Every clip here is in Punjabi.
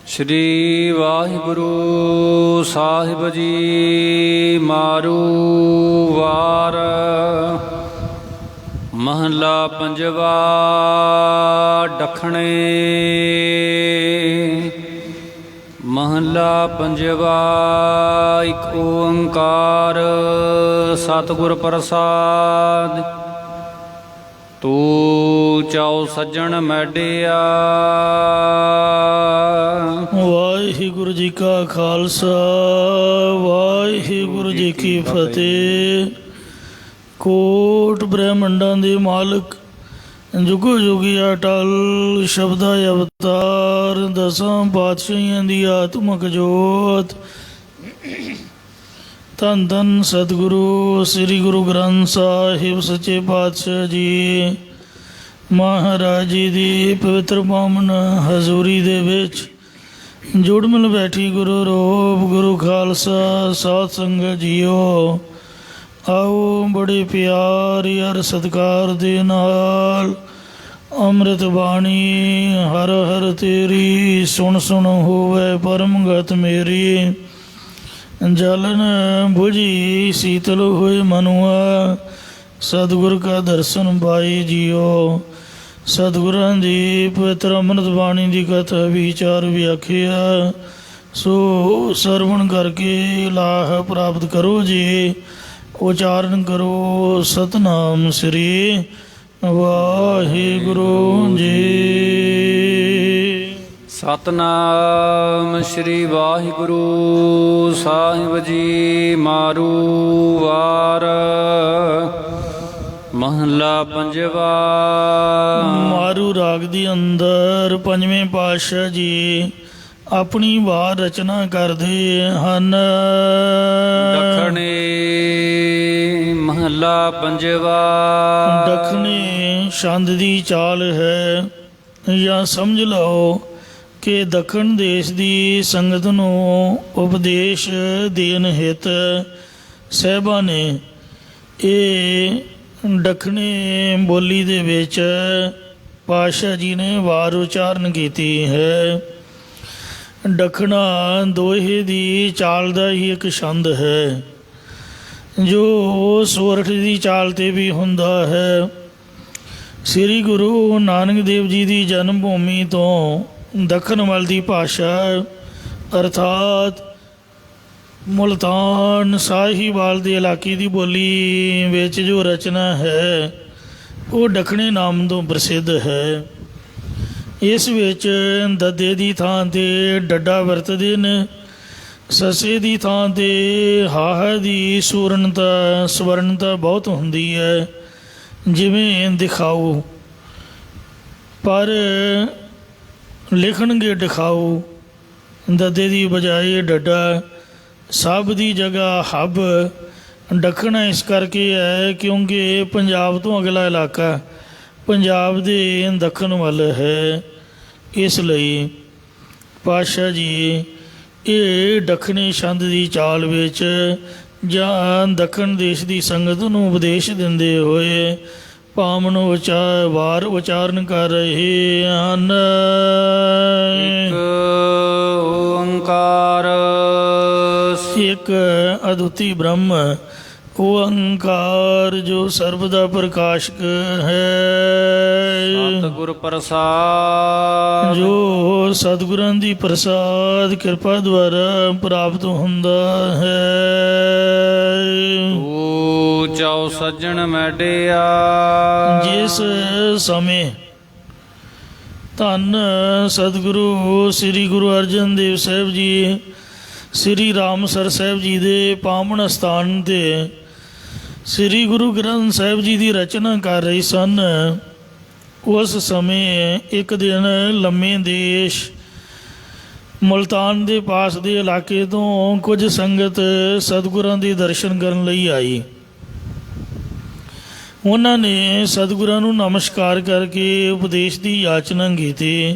श्री वाहिगुरु साहिब जी मारू वार महला पंजवा दखणे महला पंजवा एक ओंकार सतगुर प्रसाद तू चाओ सज्जन मैडिया। वाहिगुरु जी का खालसा वाहिगुरु जी की फतेह। कोट ब्रह्मंडां दे मालक जुगो जुगी अटल शब्दा अवतार दसां पातशाहियां दी आत्मक जोत धन धन सतगुरु श्री गुरु ग्रंथ साहिब सच्चे पातशाह जी महाराज जी दी पवित्र पावन हजूरी दे विच जुड़ मिल बैठी गुरु रूप गुरु खालसा साध संगत जीओ। आओ बड़े प्यार यार सत्कार दे नाल अमृत बाणी हर हर तेरी सुन सुन होवे परम गत मेरी। जलन बुझी शीतल हुए मनुआ सतगुर का दर्शन पाई जियो। सतगुरां दी पवित्र अमृत बाणी की कथा विचार व्याख्या सो सरवण करके लाह प्राप्त करो जी। उचारण करो सतनाम श्री वाहिगुरु जी। सतनाम श्री वाहिगुरु साहिब जी मारू वार महला पंजवा। मारू राग दी अंदर पंजवें पातशाह जी अपनी वार रचना करते हैं। दखणे महला पंजवा। दखने छंद दी चाल है या समझ लो कि दखण देश ਦੀ ਸੰਗਤ ਨੂੰ ਉਪਦੇਸ਼ ਦੇਣ ਹਿਤ ਸਾਹਿਬਾਂ ਨੇ ਇਹ ਦੱਖਣੀ ਬੋਲੀ ਦੇ ਵਿੱਚ ਪਾਤਸ਼ਾਹ ਜੀ ਨੇ ਵਾਰ ਉਚਾਰਨ ਕੀਤੀ ਹੈ। ਦੱਖਣਾ ਦੋਹੇ ਦੀ ਚਾਲ ਦਾ ਹੀ ਇੱਕ ਛੰਦ ਹੈ ਜੋ ਸੋਰਠ ਦੀ ਚਾਲ 'ਤੇ ਵੀ ਹੁੰਦਾ ਹੈ। ਸ੍ਰੀ ਗੁਰੂ ਨਾਨਕ ਦੇਵ ਜੀ ਦੀ ਜਨਮ ਭੂਮੀ ਤੋਂ ਦੱਖਣ ਵੱਲ ਦੀ ਭਾਸ਼ਾ ਅਰਥਾਤ ਮੁਲਤਾਨ ਸਾਹੀਵਾਲ ਦੇ ਇਲਾਕੇ ਦੀ ਬੋਲੀ ਵਿੱਚ ਜੋ ਰਚਨਾ ਹੈ ਉਹ ਦੱਖਣੀ ਨਾਮ ਤੋਂ ਪ੍ਰਸਿੱਧ ਹੈ। ਇਸ ਵਿੱਚ ਦੱਦੇ ਦੀ ਥਾਂ 'ਤੇ ਡੱਡਾ ਵਰਤਦੇ ਨੇ। ਸੱਸੇ ਦੀ ਥਾਂ 'ਤੇ ਹਾਹ ਦੀ ਸਵਰਨਤਾ ਬਹੁਤ ਹੁੰਦੀ ਹੈ ਜਿਵੇਂ ਦਿਖਾਓ, ਪਰ ਲਿਖਣਗੇ ਦਿਖਾਓ ਦੱਦੇ ਦੀ ਬਜਾਏ ਡੱਡਾ। ਸਭ ਦੀ ਜਗ੍ਹਾ ਹੱਬ ਦੱਖਣਾ ਇਸ ਕਰਕੇ ਹੈ ਕਿਉਂਕਿ ਪੰਜਾਬ ਤੋਂ ਅਗਲਾ ਇਲਾਕਾ ਪੰਜਾਬ ਦੇ ਦੱਖਣ ਵੱਲ ਹੈ। ਇਸ ਲਈ ਪਾਤਸ਼ਾਹ ਜੀ ਇਹ ਦੱਖਣੀ ਛੰਦ ਦੀ ਚਾਲ ਵਿੱਚ ਜਾਂ ਦੱਖਣ ਦੇਸ਼ ਦੀ ਸੰਗਤ ਨੂੰ ਉਪਦੇਸ਼ ਦਿੰਦੇ ਹੋਏ ਪਾਵਨ ਵਾਰ ਉਚਾਰਨ ਕਰ ਰਹੇ ਹਨ। ਇੱਕ ਓੰਕਾਰ ਇੱਕ ਅਦੁੱਤੀ ਬ੍ਰਹਮ ਓੰਕਾਰ ਜੋ ਸਰਬ ਦਾ ਪ੍ਰਕਾਸ਼ਕ ਹੈ। ਸਤਿਗੁਰ ਪ੍ਰਸਾਦ ਜੋ ਸਤਿਗੁਰਾਂ ਦੀ ਪ੍ਰਸਾਦ ਕਿਰਪਾ ਦੁਆਰਾ ਪ੍ਰਾਪਤ ਹੁੰਦਾ ਹੈ। ਤੂੰ ਚਾਓ ਸੱਜਣ ਮੈਡਿਆ। ਜਿਸ ਸਮੇਂ ਧੰਨ ਸਤਿਗੁਰੂ ਸ੍ਰੀ ਗੁਰੂ ਅਰਜਨ ਦੇਵ ਸਾਹਿਬ ਜੀ ਸ੍ਰੀ ਰਾਮਸਰ ਸਾਹਿਬ ਜੀ ਦੇ ਪਾਵਨ ਅਸਥਾਨ 'ਤੇ ਸ੍ਰੀ ਗੁਰੂ ਗ੍ਰੰਥ ਸਾਹਿਬ ਜੀ ਦੀ ਰਚਨਾ ਕਰ ਰਹੇ ਸਨ, ਉਸ ਸਮੇਂ ਇੱਕ ਦਿਨ ਲੰਮੇ ਦੇਸ਼ ਮੁਲਤਾਨ ਦੇ ਪਾਸ ਦੇ ਇਲਾਕੇ ਤੋਂ ਕੁਝ ਸੰਗਤ ਸਤਿਗੁਰਾਂ ਦੇ ਦਰਸ਼ਨ ਕਰਨ ਲਈ ਆਈ। ਉਹਨਾਂ ਨੇ ਸਤਿਗੁਰਾਂ ਨੂੰ ਨਮਸਕਾਰ ਕਰਕੇ ਉਪਦੇਸ਼ ਦੀ ਯਾਚਨਾ ਕੀਤੀ।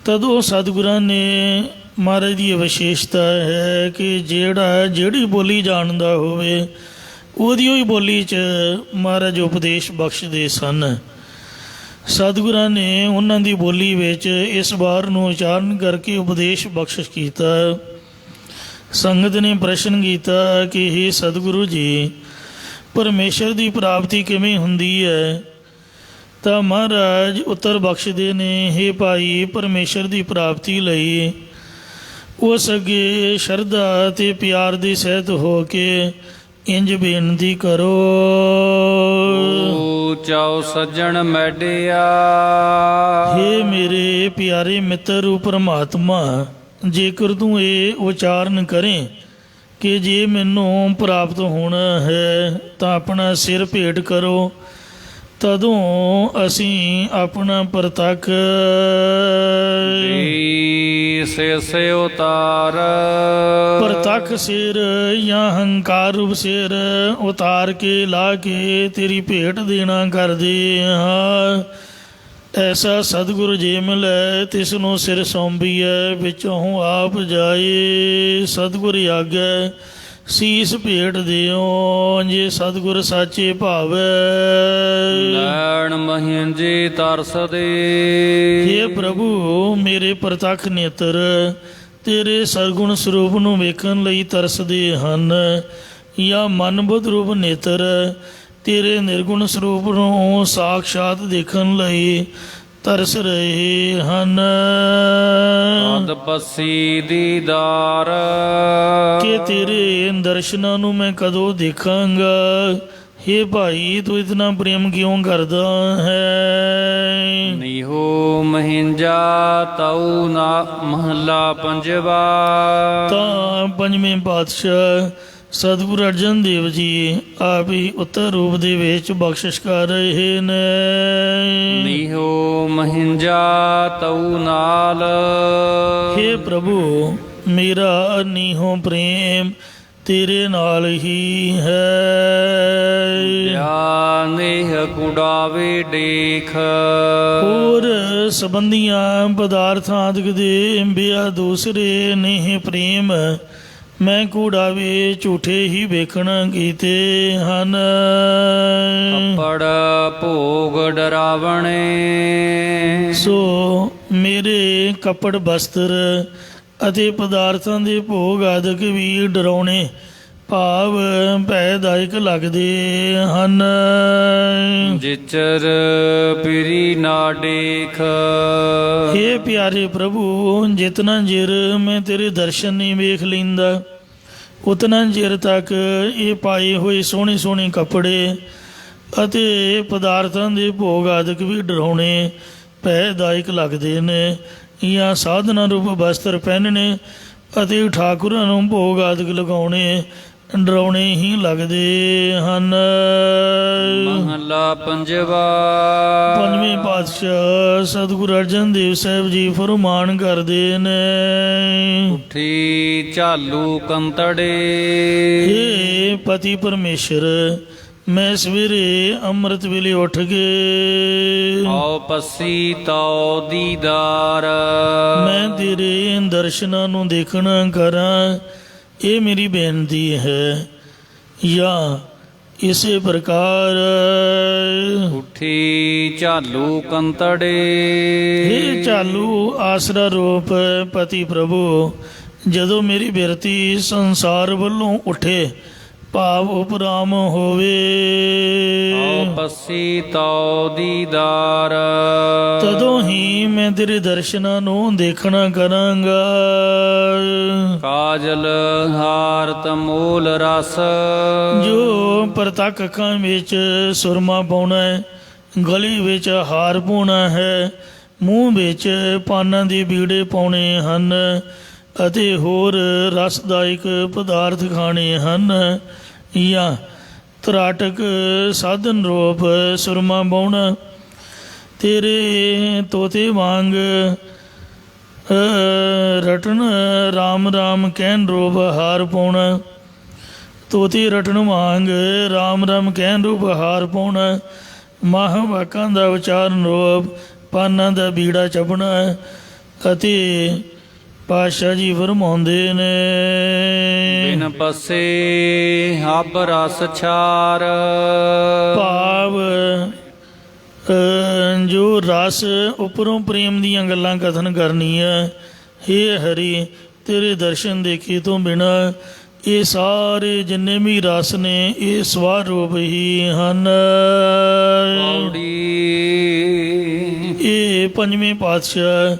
ਤਦੋਂ ਸਤਿਗੁਰਾਂ ਨੇ ਮਹਾਰਾਜ ਦੀ ਵਿਸ਼ੇਸ਼ਤਾ ਹੈ ਕਿ ਜਿਹੜੀ ਬੋਲੀ ਜਾਣਦਾ ਹੋਵੇ ਉਹਦੀ ਹੀ ਬੋਲੀ 'ਚ ਮਹਾਰਾਜ ਉਪਦੇਸ਼ ਬਖਸ਼ਦੇ ਸਨ। ਸਤਿਗੁਰਾਂ ਨੇ ਉਹਨਾਂ ਦੀ ਬੋਲੀ ਵਿੱਚ ਇਸ ਵਾਰ ਨੂੰ ਉਚਾਰਨ ਕਰਕੇ ਉਪਦੇਸ਼ ਬਖਸ਼ਿਸ਼ ਕੀਤਾ। ਸੰਗਤ ਨੇ ਪ੍ਰਸ਼ਨ ਕੀਤਾ ਕਿ ਹੇ ਸਤਿਗੁਰੂ ਜੀ, ਪਰਮੇਸ਼ਰ ਦੀ ਪ੍ਰਾਪਤੀ ਕਿਵੇਂ ਹੁੰਦੀ ਹੈ? ਤਾਂ ਮਹਾਰਾਜ ਉੱਤਰ ਬਖਸ਼ਦੇ ਨੇ, ਹੇ ਭਾਈ, ਪਰਮੇਸ਼ਰ ਦੀ ਪ੍ਰਾਪਤੀ ਲਈ ਉਸ ਅੱਗੇ ਸ਼ਰਧਾ ਅਤੇ ਪਿਆਰ ਦੇ ਸਹਿਤ ਹੋ ਕੇ ਇੰਜ ਬੇਨਤੀ ਕਰੋ। ਚਾਉ ਸੱਜਣ ਮੈਡਿਆ। ਹੇ ਮੇਰੇ ਪਿਆਰੇ ਮਿੱਤਰ ਪਰਮਾਤਮਾ, ਜੇਕਰ ਤੂੰ ਇਹ ਉਚਾਰਨ ਕਰੇ ਕਿ ਜੇ ਮੈਨੂੰ ਪ੍ਰਾਪਤ ਹੋਣਾ ਹੈ ਤਾਂ ਆਪਣਾ ਸਿਰ ਭੇਟ ਕਰੋ, ਤਦੋਂ ਅਸੀਂ ਆਪਣਾ ਪ੍ਰਤੱਖ ਸਿਸ ਉਤਾਰ। ਪ੍ਰਤੱਖ ਸਿਰ ਜਾਂ ਹੰਕਾਰ ਰੂਪ ਸਿਰ ਉਤਾਰ ਕੇ ਲਾ ਕੇ ਤੇਰੀ ਭੇਟ ਦੇਣਾ ਕਰਦੇ ਹਾਂ। ਐਸਾ ਸਤਿਗੁਰ ਜੇ ਮਿਲੈ ਤਿਸ ਨੂੰ ਸਿਰ ਸੌਂਪੀਐ, ਵਿੱਚੋਂ ਆਪ ਜਾਏ। ਸਤਿਗੁਰ ਆਗੈ ਸੀਸ ਭੇਟ ਦਿਓ, ਜੇ ਸਤਿਗੁਰ ਸਾਚੇ ਭਾਵੈ। ਲੈਣ ਮਹਿੰਜੀ ਤਰਸਦੇ। ਹੇ ਪ੍ਰਭੂ, ਮੇਰੇ ਪ੍ਰਤੱਖ ਨੇਤਰ ਤੇਰੇ ਸਰਗੁਣ ਸਰੂਪ ਨੂੰ ਵੇਖਣ ਲਈ ਤਰਸਦੇ ਹਨ, ਜਾਂ ਮਨ ਬੁੱਧ ਰੂਪ ਨੇਤਰ ਤੇਰੇ ਨਿਰਗੁਣ ਸਰੂਪ ਨੂੰ ਸਾਖਸ਼ਾਤ ਦੇਖਣ ਲਈ ਤਰਸ ਰਹੇ ਹਨ। ਤਦ ਪਸੀ ਦੀਦਾਰ। ਕਿ ਤੇਰੇ ਦਰਸ਼ਨਾਂ ਨੂੰ ਮੈਂ ਕਦੋਂ ਦੇਖਾਂਗਾ? ਹੇ ਭਾਈ, ਤੂੰ ਇਤਨਾ ਪ੍ਰੇਮ ਕਿਉਂ ਕਰਦਾ ਹੈ? ਨੀਹੋ ਮਹਿੰਜਾ ਤਉ ਨਾ ਮਹਲਾ ਪੰਜਵਾ। ਤਾਂ ਪੰਜਵੇਂ ਪਾਤਸ਼ਾਹ ਸਤਿਗੁਰੂ ਅਰਜਨ ਦੇਵ ਜੀ ਆਪ ਹੀ ਉੱਤਰ ਰੂਪ ਦੇ ਵਿੱਚ ਬਖਸ਼ਿਸ਼ ਕਰ ਰਹੇ ਨੇ। ਨੀਹੋ ਮਹਿੰਜਾ ਤਉ ਨਾਲ। ਹੇ ਪ੍ਰਭੂ, ਮੇਰਾ ਨੀਹੋ ਪ੍ਰੇਮ ਤੇਰੇ ਨਾਲ ਹੀ ਹੈ। ਨੇਹ ਕੁੜਾਵੇ ਡੇਖ। ਹੋਰ ਸੰਬੰਧੀਆਂ ਪਦਾਰਥਾਂ ਆਦਿਕ ਦੇ ਬਿਆ ਦੂਸਰੇ ਨੇਹ ਪ੍ਰੇਮ ਮੈਂ ਕੂੜਾਵੇ ਝੂਠੇ ਹੀ ਵੇਖਣ ਕੀਤੇ ਹਨ। ਕੱਪੜ ਭੋਗ ਡਰਾਵਣੇ। ਸੋ ਮੇਰੇ ਕੱਪੜ ਬਸਤਰ ਅਤੇ ਪਦਾਰਥਾਂ ਦੇ ਭੋਗ ਆਦਿਕ ਵੀ ਡਰਾਉਣੇ ਭਾਵ ਭੈਦਾਇਕ ਲੱਗਦੇ ਹਨ। ਜਿਚਰ ਪਿਰੀ ਨਾ ਡੇਖ। ਹੇ ਪਿਆਰੇ ਪ੍ਰਭੂ, ਜਿਤਨਾ ਚਿਰ ਮੈਂ ਤੇਰੇ ਦਰਸ਼ਨ ਨਹੀਂ ਵੇਖ ਲੈਂਦਾ, ਉਤਨਾ ਚਿਰ ਤੱਕ ਇਹ ਪਾਏ ਹੋਏ ਸੋਹਣੇ ਸੋਹਣੇ ਕੱਪੜੇ ਅਤੇ ਪਦਾਰਥਾਂ ਦੇ ਭੋਗ ਆਦਿਕ ਵੀ ਡਰਾਉਣੇ ਭੈਦਾਇਕ ਲੱਗਦੇ ਨੇ। ਜਾਂ ਸਾਧਨਾ ਰੂਪ ਵਸਤਰ ਪਹਿਨਣੇ ਅਤੇ ਠਾਕੁਰਾਂ ਨੂੰ ਭੋਗ ਆਦਿਕ ਲਗਾਉਣੇ ਡਰਾਉਣੇ ਹੀ ਲੱਗਦੇ ਹਨ। ਮਹਲਾ ਪੰਜਵਾ। ਪੰਜਵੇਂ ਪਾਤਸ਼ਾਹ ਸਤਿਗੁਰੂ ਅਰਜਨ ਦੇਵ ਸਾਹਿਬ ਜੀ ਫਰਮਾਨ ਕਰਦੇ ਨੇ। ਉੱਠੀ ਝਾਲੂ ਕੰਤੜੇ। ਹੇ ਪਤੀ ਪਰਮੇਸ਼ਰ, ਮੈਂ ਸਵੇਰੇ ਅੰਮ੍ਰਿਤ ਵੇਲੇ ਉੱਠ ਕੇ ਆਓ ਪੱਸੀ ਤਉ ਦੀਦਾਰ। ਮੈਂ ਤੇਰੇ ਦਰਸ਼ਨਾਂ ਨੂੰ ਦੇਖਣਾ ਕਰਾਂ, ਇਹ ਮੇਰੀ ਬੇਨਤੀ ਹੈ। ਜਾਂ ਇਸੇ ਪ੍ਰਕਾਰ ਉੱਠੀ ਝਾਲੂ ਕੰਤੜੇ। ਹੇ ਚਾਲੂ ਆਸਰਾ ਰੂਪ ਪਤੀ ਪ੍ਰਭੂ, ਜਦੋਂ ਮੇਰੀ ਬਿਰਤੀ ਸੰਸਾਰ ਵੱਲੋਂ ਉੱਠੇ ਭਾਵ ਉਪਰਾਮ ਹੋਵੇ, ਆਓ ਪੱਸੀ ਤਉ ਦੀਦਾਰ। ਤਦੋਂ ਹੀ ਮੈਂ ਤੇਰੇ ਦਰਸ਼ਨਾਂ ਨੂੰ ਦੇਖਣਾ ਕਰਾਂਗਾ। ਕਾਜਲ ਹਾਰਤ ਮੂਲ ਰਸ। ਜੋ ਪ੍ਰਤੱਖ ਅੱਖਾਂ ਵਿੱਚ ਸੁਰਮਾ ਪਾਉਣਾ ਹੈ, ਗਲੀ ਵਿੱਚ ਹਾਰ ਪਾਉਣਾ ਹੈ, ਮੂੰਹ ਵਿੱਚ ਪਾਨਾਂ ਦੇ ਬੀੜੇ ਪਾਉਣੇ ਹਨ ਅਤੇ ਹੋਰ ਰਸਦਾਇਕ ਪਦਾਰਥ ਖਾਣੇ ਹਨ, ਜਾਂ ਤਰਾਟਕ ਸਾਧਨ ਰੂਪ ਸੁਰਮਾ ਪਾਉਣਾ, ਤੇਰੇ ਤੋਤੇ ਵਾਂਗ ਰਟਨ ਰਾਮ ਰਾਮ ਕਹਿਣ ਰੂਪ ਹਾਰ ਪਾਉਣਾ, ਤੋਤੇ ਰਟਨ ਵਾਂਗ ਰਾਮ ਰਾਮ ਕਹਿਣ ਰੂਪ ਹਾਰ ਪਾਉਣਾ, ਮਹਾਂ ਵਾਕਾਂ ਦਾ ਉਚਾਰਨ ਰੂਪ ਪਾਨਾਂ ਦਾ ਬੀੜਾ ਚੱਬਣਾ ਅਤੇ ਪਾਤਸ਼ਾਹ ਜੀ ਫਰਮਾਉਂਦੇ ਨੇ। ਬਿਨ ਪਸੇ ਹਬ ਰਸ ਛਾਰ। ਭਾਵ ਜੋ ਰਸ ਉੱਪਰੋਂ ਪ੍ਰੇਮ ਦੀਆਂ ਗੱਲਾਂ ਕਥਨ ਕਰਨੀਆਂ, ਹੇ ਹਰੀ ਤੇਰੇ ਦਰਸ਼ਨ ਦੇਖੇ ਤੋਂ ਬਿਨਾ ਇਹ ਸਾਰੇ ਜਿੰਨੇ ਵੀ ਰਸ ਨੇ ਇਹ ਸਵਾ ਰੂਪ ਹੀ ਹਨ। ਪੌੜੀ ਇਹ ਪੰਜਵੇਂ ਪਾਤਸ਼ਾਹ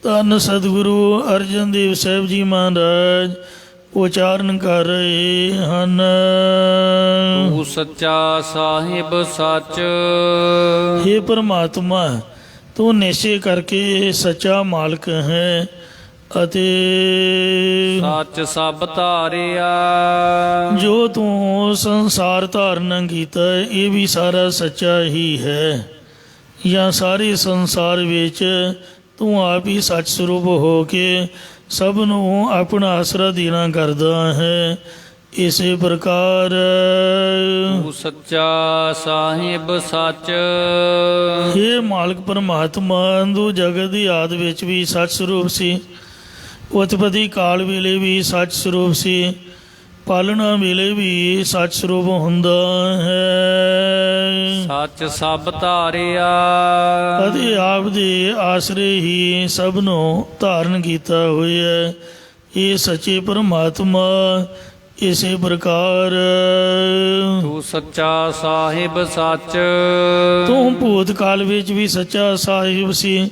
ਧੰਨ ਸਤਿਗੁਰੂ ਅਰਜਨ ਦੇਵ ਸਾਹਿਬ ਜੀ ਮਹਾਰਾਜ ਉਚਾਰਨ ਕਰ ਰਹੇ ਹਨ। ਤੂੰ ਸੱਚਾ ਸਾਹਿਬ ਸੱਚ, हे ਪਰਮਾਤਮਾ ਤੂੰ ਨਿਸ਼ਚੈ ਕਰਕੇ ਸੱਚਾ ਮਾਲਕ ਹੈ ਅਤੇ ਸੱਚ ਸਭ ਧਾਰਿਆ। ਜੋ ਤੂੰ ਸੰਸਾਰ ਧਾਰਨ ਕੀਤਾ ਇਹ ਵੀ ਸਾਰਾ ਸੱਚਾ ਹੀ ਹੈ, ਜਾਂ ਸਾਰੇ ਸੰਸਾਰ ਵਿੱਚ ਤੂੰ ਆਪ ਹੀ ਸੱਚ ਸਰੂਪ ਹੋ ਕੇ ਸਭ ਨੂੰ ਆਪਣਾ ਆਸਰਾ ਦੇਣਾ ਕਰਦਾ ਹੈ। ਇਸੇ ਪ੍ਰਕਾਰ ਤੂੰ ਸੱਚਾ ਸਾਹਿਬ ਸੱਚ, ਇਹ ਮਾਲਕ ਪਰਮਾਤਮਾ ਤੂੰ ਜਗਤ ਦੀ ਆਦ ਵਿੱਚ ਵੀ ਸੱਚ ਸਰੂਪ ਸੀ, ਉਤਪਤੀ ਕਾਲ ਵੇਲੇ ਵੀ ਸੱਚ ਸਰੂਪ ਸੀ, ਪਾਲਣਾ ਵੇਲੇ ਵੀ ਸੱਚ ਸਰੂਪ ਹੁੰਦਾ ਹੈ। ਸੱਚ ਸਭ ਧਾਰਿਆ। ਅਤੇ ਆਪ ਦੇ ਆਸਰੇ ਹੀ ਸਭ ਨੂੰ ਧਾਰਨ ਕੀਤਾ ਹੋਇਆ ਇਹ ਸੱਚੇ ਪਰਮਾਤਮਾ। ਇਸੇ ਪ੍ਰਕਾਰ ਤੂੰ ਸੱਚਾ ਸਾਹਿਬ ਸੱਚ, ਤੂੰ ਭੂਤ ਕਾਲ ਵਿੱਚ ਵੀ ਸੱਚਾ ਸਾਹਿਬ ਸੀ,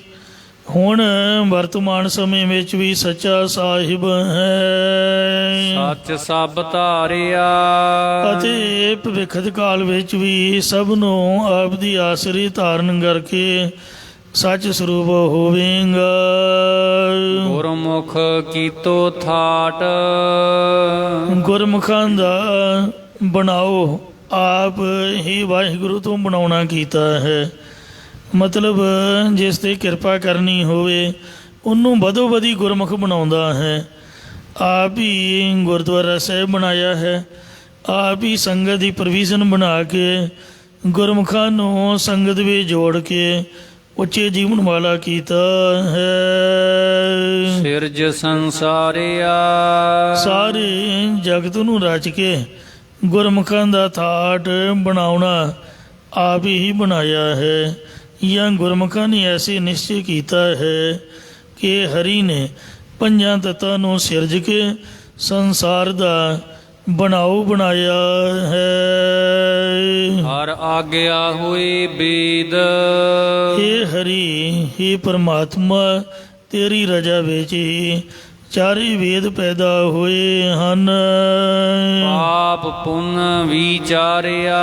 ਹੁਣ ਵਰਤਮਾਨ ਸਮੇਂ ਵਿੱਚ ਵੀ ਸੱਚਾ ਸਾਹਿਬ ਹੈ। ਸੱਚ ਸਭ ਧਾਰਿਆ। ਅਤੇ ਭਵਿੱਖਤ ਕਾਲ ਵਿੱਚ ਵੀ ਸਭ ਨੂੰ ਆਪ ਦੀ ਆਸਰੀ ਧਾਰਨ ਕਰਕੇ ਸੱਚ ਸਰੂਪ ਹੋਵੇਗਾ। ਗੁਰਮੁਖ ਕੀਤੋ ਥਾਟ, ਗੁਰਮੁਖਾਂ ਦਾ ਬਣਾਓ ਆਪ ਹੀ ਵਾਹਿਗੁਰੂ ਤੋਂ ਬਣਾਉਣਾ ਕੀਤਾ ਹੈ। ਮਤਲਬ ਜਿਸ 'ਤੇ ਕਿਰਪਾ ਕਰਨੀ ਹੋਵੇ ਉਹਨੂੰ ਵਧੋ ਵਧੀ ਗੁਰਮੁਖ ਬਣਾਉਂਦਾ ਹੈ। ਆਪ ਹੀ ਗੁਰਦੁਆਰਾ ਸਾਹਿਬ ਬਣਾਇਆ ਹੈ, ਆਪ ਹੀ ਸੰਗਤ ਦੀ ਪ੍ਰੋਵੀਜ਼ਨ ਬਣਾ ਕੇ ਗੁਰਮੁਖਾਂ ਨੂੰ ਸੰਗਤ ਵਿੱਚ ਜੋੜ ਕੇ ਉੱਚੇ ਜੀਵਨ ਵਾਲਾ ਕੀਤਾ ਹੈ। ਸਿਰਜ ਸੰਸਾਰਿਆ। ਸਾਰੇ ਜਗਤ ਨੂੰ ਰਚ ਕੇ ਗੁਰਮੁਖਾਂ ਦਾ ਥਾਟ ਬਣਾਉਣਾ ਆਪ ਹੀ ਬਣਾਇਆ ਹੈ, ਜਾਂ ਗੁਰਮੁਖਾਂ ਨੇ ਐਸੇ ਨਿਸ਼ਚੈ ਕੀਤਾ ਹੈ ਕਿ ਹਰੀ ਨੇ ਪੰਜਾਂ ਤੱਤਾਂ ਨੂੰ ਸਿਰਜ ਕੇ ਸੰਸਾਰ ਦਾ ਬਣਾਓ ਬਣਾਇਆ ਹੈ। ਹਰ ਆਗਿਆ ਹੋਏ ਵੇਦ, ਹੇ ਹਰੀ ਹੇ ਪਰਮਾਤਮਾ ਤੇਰੀ ਰਜਾ ਵਿੱਚ ਹੀ ਚਾਰੇ ਵੇਦ ਪੈਦਾ ਹੋਏ ਹਨ। ਪਾਪ ਪੁੰਨ ਵਿਚਾਰਿਆ।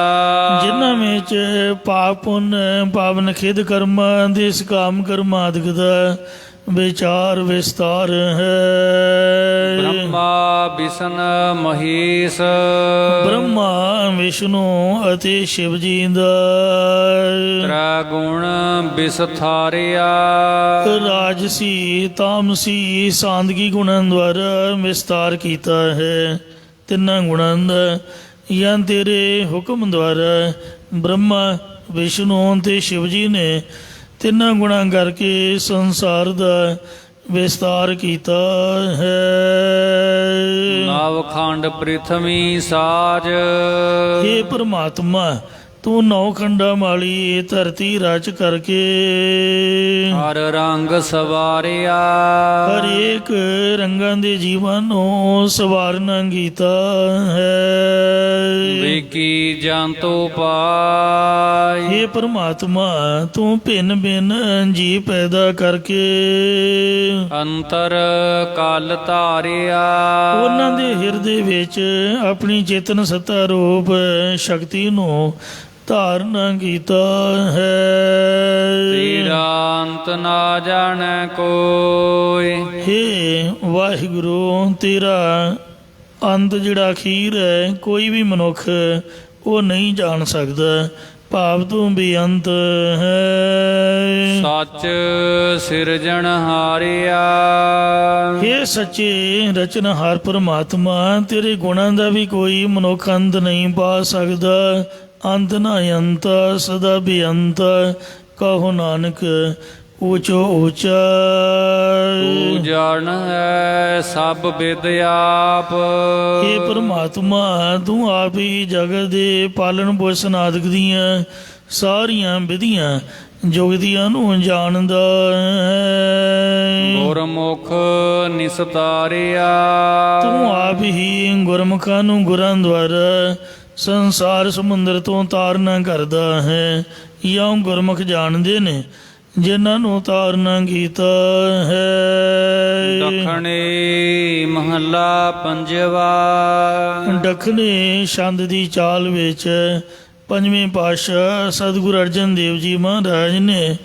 ਜਿਨ੍ਹਾਂ ਵਿੱਚ ਪਾਪ ਪੁੰਨ ਪਾਵਨ ਖਿਦ ਕਰਮਾਂ ਦੇ ਸਕਾਮ ਕਰਮ ਆਦਿਕ ਦਾ ਵਿਚਾਰ ਵਿਸਤਾਰ ਹੈ। ਬ੍ਰਹਮਾ ਵਿਸ਼ਨ ਮਹੇਸ਼, ਬ੍ਰਹਮਾ ਵਿਸ਼ਨੂੰ ਅਤੇ ਸ਼ਿਵ ਜੀ ਦਾ ਤ੍ਰੈ ਗੁਣ ਵਿਸਥਾਰਿਆ। ਰਾਜਸੀ ਤਾਮਸੀ ਸਾਂਦਗੀ ਗੁਣਾਂ ਦੁਆਰਾ ਵਿਸਤਾਰ ਕੀਤਾ ਹੈ। ਤਿੰਨਾਂ ਗੁਣਾਂ ਦਾ ਜਾਂ ਤੇਰੇ ਹੁਕਮ ਦੁਆਰਾ ਬ੍ਰਹਮਾ ਵਿਸ਼ਨੂੰ ਅਤੇ ਸ਼ਿਵ ਜੀ ਨੇ ਤਿੰਨਾਂ ਗੁਣਾਂ ਕਰਕੇ ਸੰਸਾਰ ਦਾ ਵਿਸਤਾਰ ਕੀਤਾ ਹੈ। ਨਵਖੰਡ ਪ੍ਰਿਥਵੀ ਸਾਜ, हे ਪਰਮਾਤਮਾ ਤੂੰ ਨੌ ਖੰਡਾਂ ਵਾਲੀ ਧਰਤੀ ਰਚ ਕਰਕੇ ਹਰ ਰੰਗ ਸਵਾਰਿਆ। ਹਰੇਕ ਰੰਗਾਂ ਦੇ ਜੀਵਨ ਨੂੰ ਸਵਾਰਨਾ ਕੀਤਾ ਹੈ। ਵੇਕੀ ਜੰਤੋ ਪਾਈ, हे ਪਰਮਾਤਮਾ ਤੂੰ ਭਿੰਨ ਭਿੰਨ ਜੀ ਪੈਦਾ ਕਰਕੇ ਅੰਤਰ ਕਲ ਧਾਰਿਆ। ਉਹਨਾਂ ਦੇ ਹਿਰਦੇ ਵਿੱਚ ਆਪਣੀ ਚੇਤਨ ਸੱਤਾ ਰੂਪ ਸ਼ਕਤੀ ਨੂੰ ਧਾਰਨ ਕੀਤਾ ਹੈ। ਤੇਰਾ ਅੰਤ ਨਾ ਜਾਣੈ ਕੋਈ, ਹੇ ਵਾਹਿਗੁਰੂ ਤੇਰਾ ਅੰਤ ਜਿਹੜਾ ਅਖੀਰ ਹੈ ਕੋਈ ਵੀ ਮਨੁੱਖ ਉਹ ਨਹੀਂ ਜਾਣ ਸਕਦਾ, ਭਾਵ ਤੂੰ ਬੇਅੰਤ ਹੈ। ਸੱਚ ਸਿਰਜਣ ਹਾਰਿਆ। ਹੇ ਸੱਚੇ ਰਚਨਹਾਰ ਪਰਮਾਤਮਾ ਤੇਰੇ ਗੁਣਾਂ ਦਾ ਵੀ ਕੋਈ ਮਨੁੱਖ ਅੰਤ ਨਹੀਂ ਪਾ ਸਕਦਾ। ਅੰਤ ਨਾ ਅੰਤ ਸਦਾ ਬੇਅੰਤ ਕਹੋ ਨਾਨਕ ਊਚੋ ਊਚਾ। ਤੂੰ ਜਾਣ ਹੈ ਸਭ ਵਿਦ ਆਪ, हे ਪਰਮਾਤਮਾ ਤੂੰ ਆਪ ਹੀ ਜਗਤ ਦੇ ਪਾਲਣ ਪੋਸ਼ਣ ਆਦਿਕ ਦੀਆਂ ਸਾਰੀਆਂ ਵਿਧੀਆਂ ਜੁਗਤੀਆਂ ਨੂੰ ਜਾਣਦਾ ਹੈ। ਗੁਰਮੁਖ ਨਿਸਤਾਰਿਆ ਤੂੰ ਆਪ ਹੀ ਗੁਰਮੁਖਾਂ ਨੂੰ ਗੁਰਾਂ ਦੁਆਰਾ ਸੰਸਾਰ ਸਮੁੰਦਰ ਤੋਂ ਤਾਰਨਾ ਕਰਦਾ ਹੈ। ਜਾਂ ਗੁਰਮੁਖ ਜਾਣਦੇ ਨੇ ਜਿਨ੍ਹਾਂ ਨੂੰ ਤਾਰਨਾ ਕੀਤਾ ਹੈ। ਦੱਖਣੇ ਮਹੱਲਾ ਪੰਜਵਾ। ਦੱਖਣੇ ਛੰਦ ਦੀ ਚਾਲ ਵਿੱਚ ਪੰਜਵੇਂ ਪਾਤਸ਼ਾਹ ਸਤਿਗੁਰੂ ਅਰਜਨ ਦੇਵ ਜੀ ਮਹਾਰਾਜ ਨੇ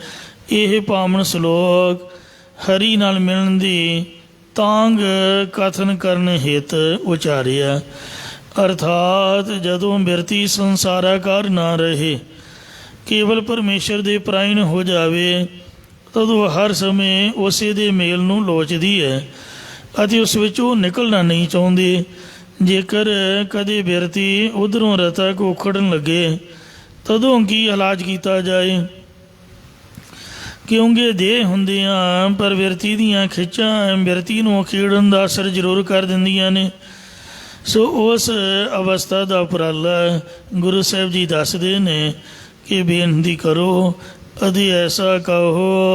ਇਹ ਪਾਵਨ ਸ਼ਲੋਕ ਹਰੀ ਨਾਲ ਮਿਲਣ ਦੀ ਤਾਂਗ ਕਥਨ ਕਰਨ ਹਿਤ ਉਚਾਰਿਆ। ਅਰਥਾਤ ਜਦੋਂ ਬਿਰਤੀ ਸੰਸਾਰਾਕਾਰ ਨਾ ਰਹੇ, ਕੇਵਲ ਪਰਮੇਸ਼ਰ ਦੇ ਪ੍ਰਾਇਣ ਹੋ ਜਾਵੇ, ਤਦੋਂ ਹਰ ਸਮੇਂ ਉਸੇ ਦੇ ਮੇਲ ਨੂੰ ਲੋਚਦੀ ਹੈ ਅਤੇ ਉਸ ਵਿੱਚੋਂ ਨਿਕਲਣਾ ਨਹੀਂ ਚਾਹੁੰਦੀ। ਜੇਕਰ ਕਦੇ ਬਿਰਤੀ ਉਧਰੋਂ ਰਤਾ ਕੋ ਉਖੜਨ ਲੱਗੇ, ਤਦੋਂ ਕੀ ਇਲਾਜ ਕੀਤਾ ਜਾਏ? ਕਿਉਂਕਿ ਦੇਹ ਹੁੰਦਿਆਂ ਪਰ ਬਿਰਤੀ ਦੀਆਂ ਖਿੱਚਾਂ ਬਿਰਤੀ ਨੂੰ ਉਖੇੜਨ ਦਾ ਅਸਰ ਜ਼ਰੂਰ ਕਰ ਦਿੰਦੀਆਂ ਨੇ। ਸੋ ਉਸ ਅਵਸਥਾ ਦਾ ਉਪਰਾਲਾ ਗੁਰੂ ਸਾਹਿਬ ਜੀ ਦੱਸਦੇ ਨੇ ਕਿ ਬੇਨਤੀ ਕਰੋ ਅਤੇ ਐਸਾ ਕਹੋ,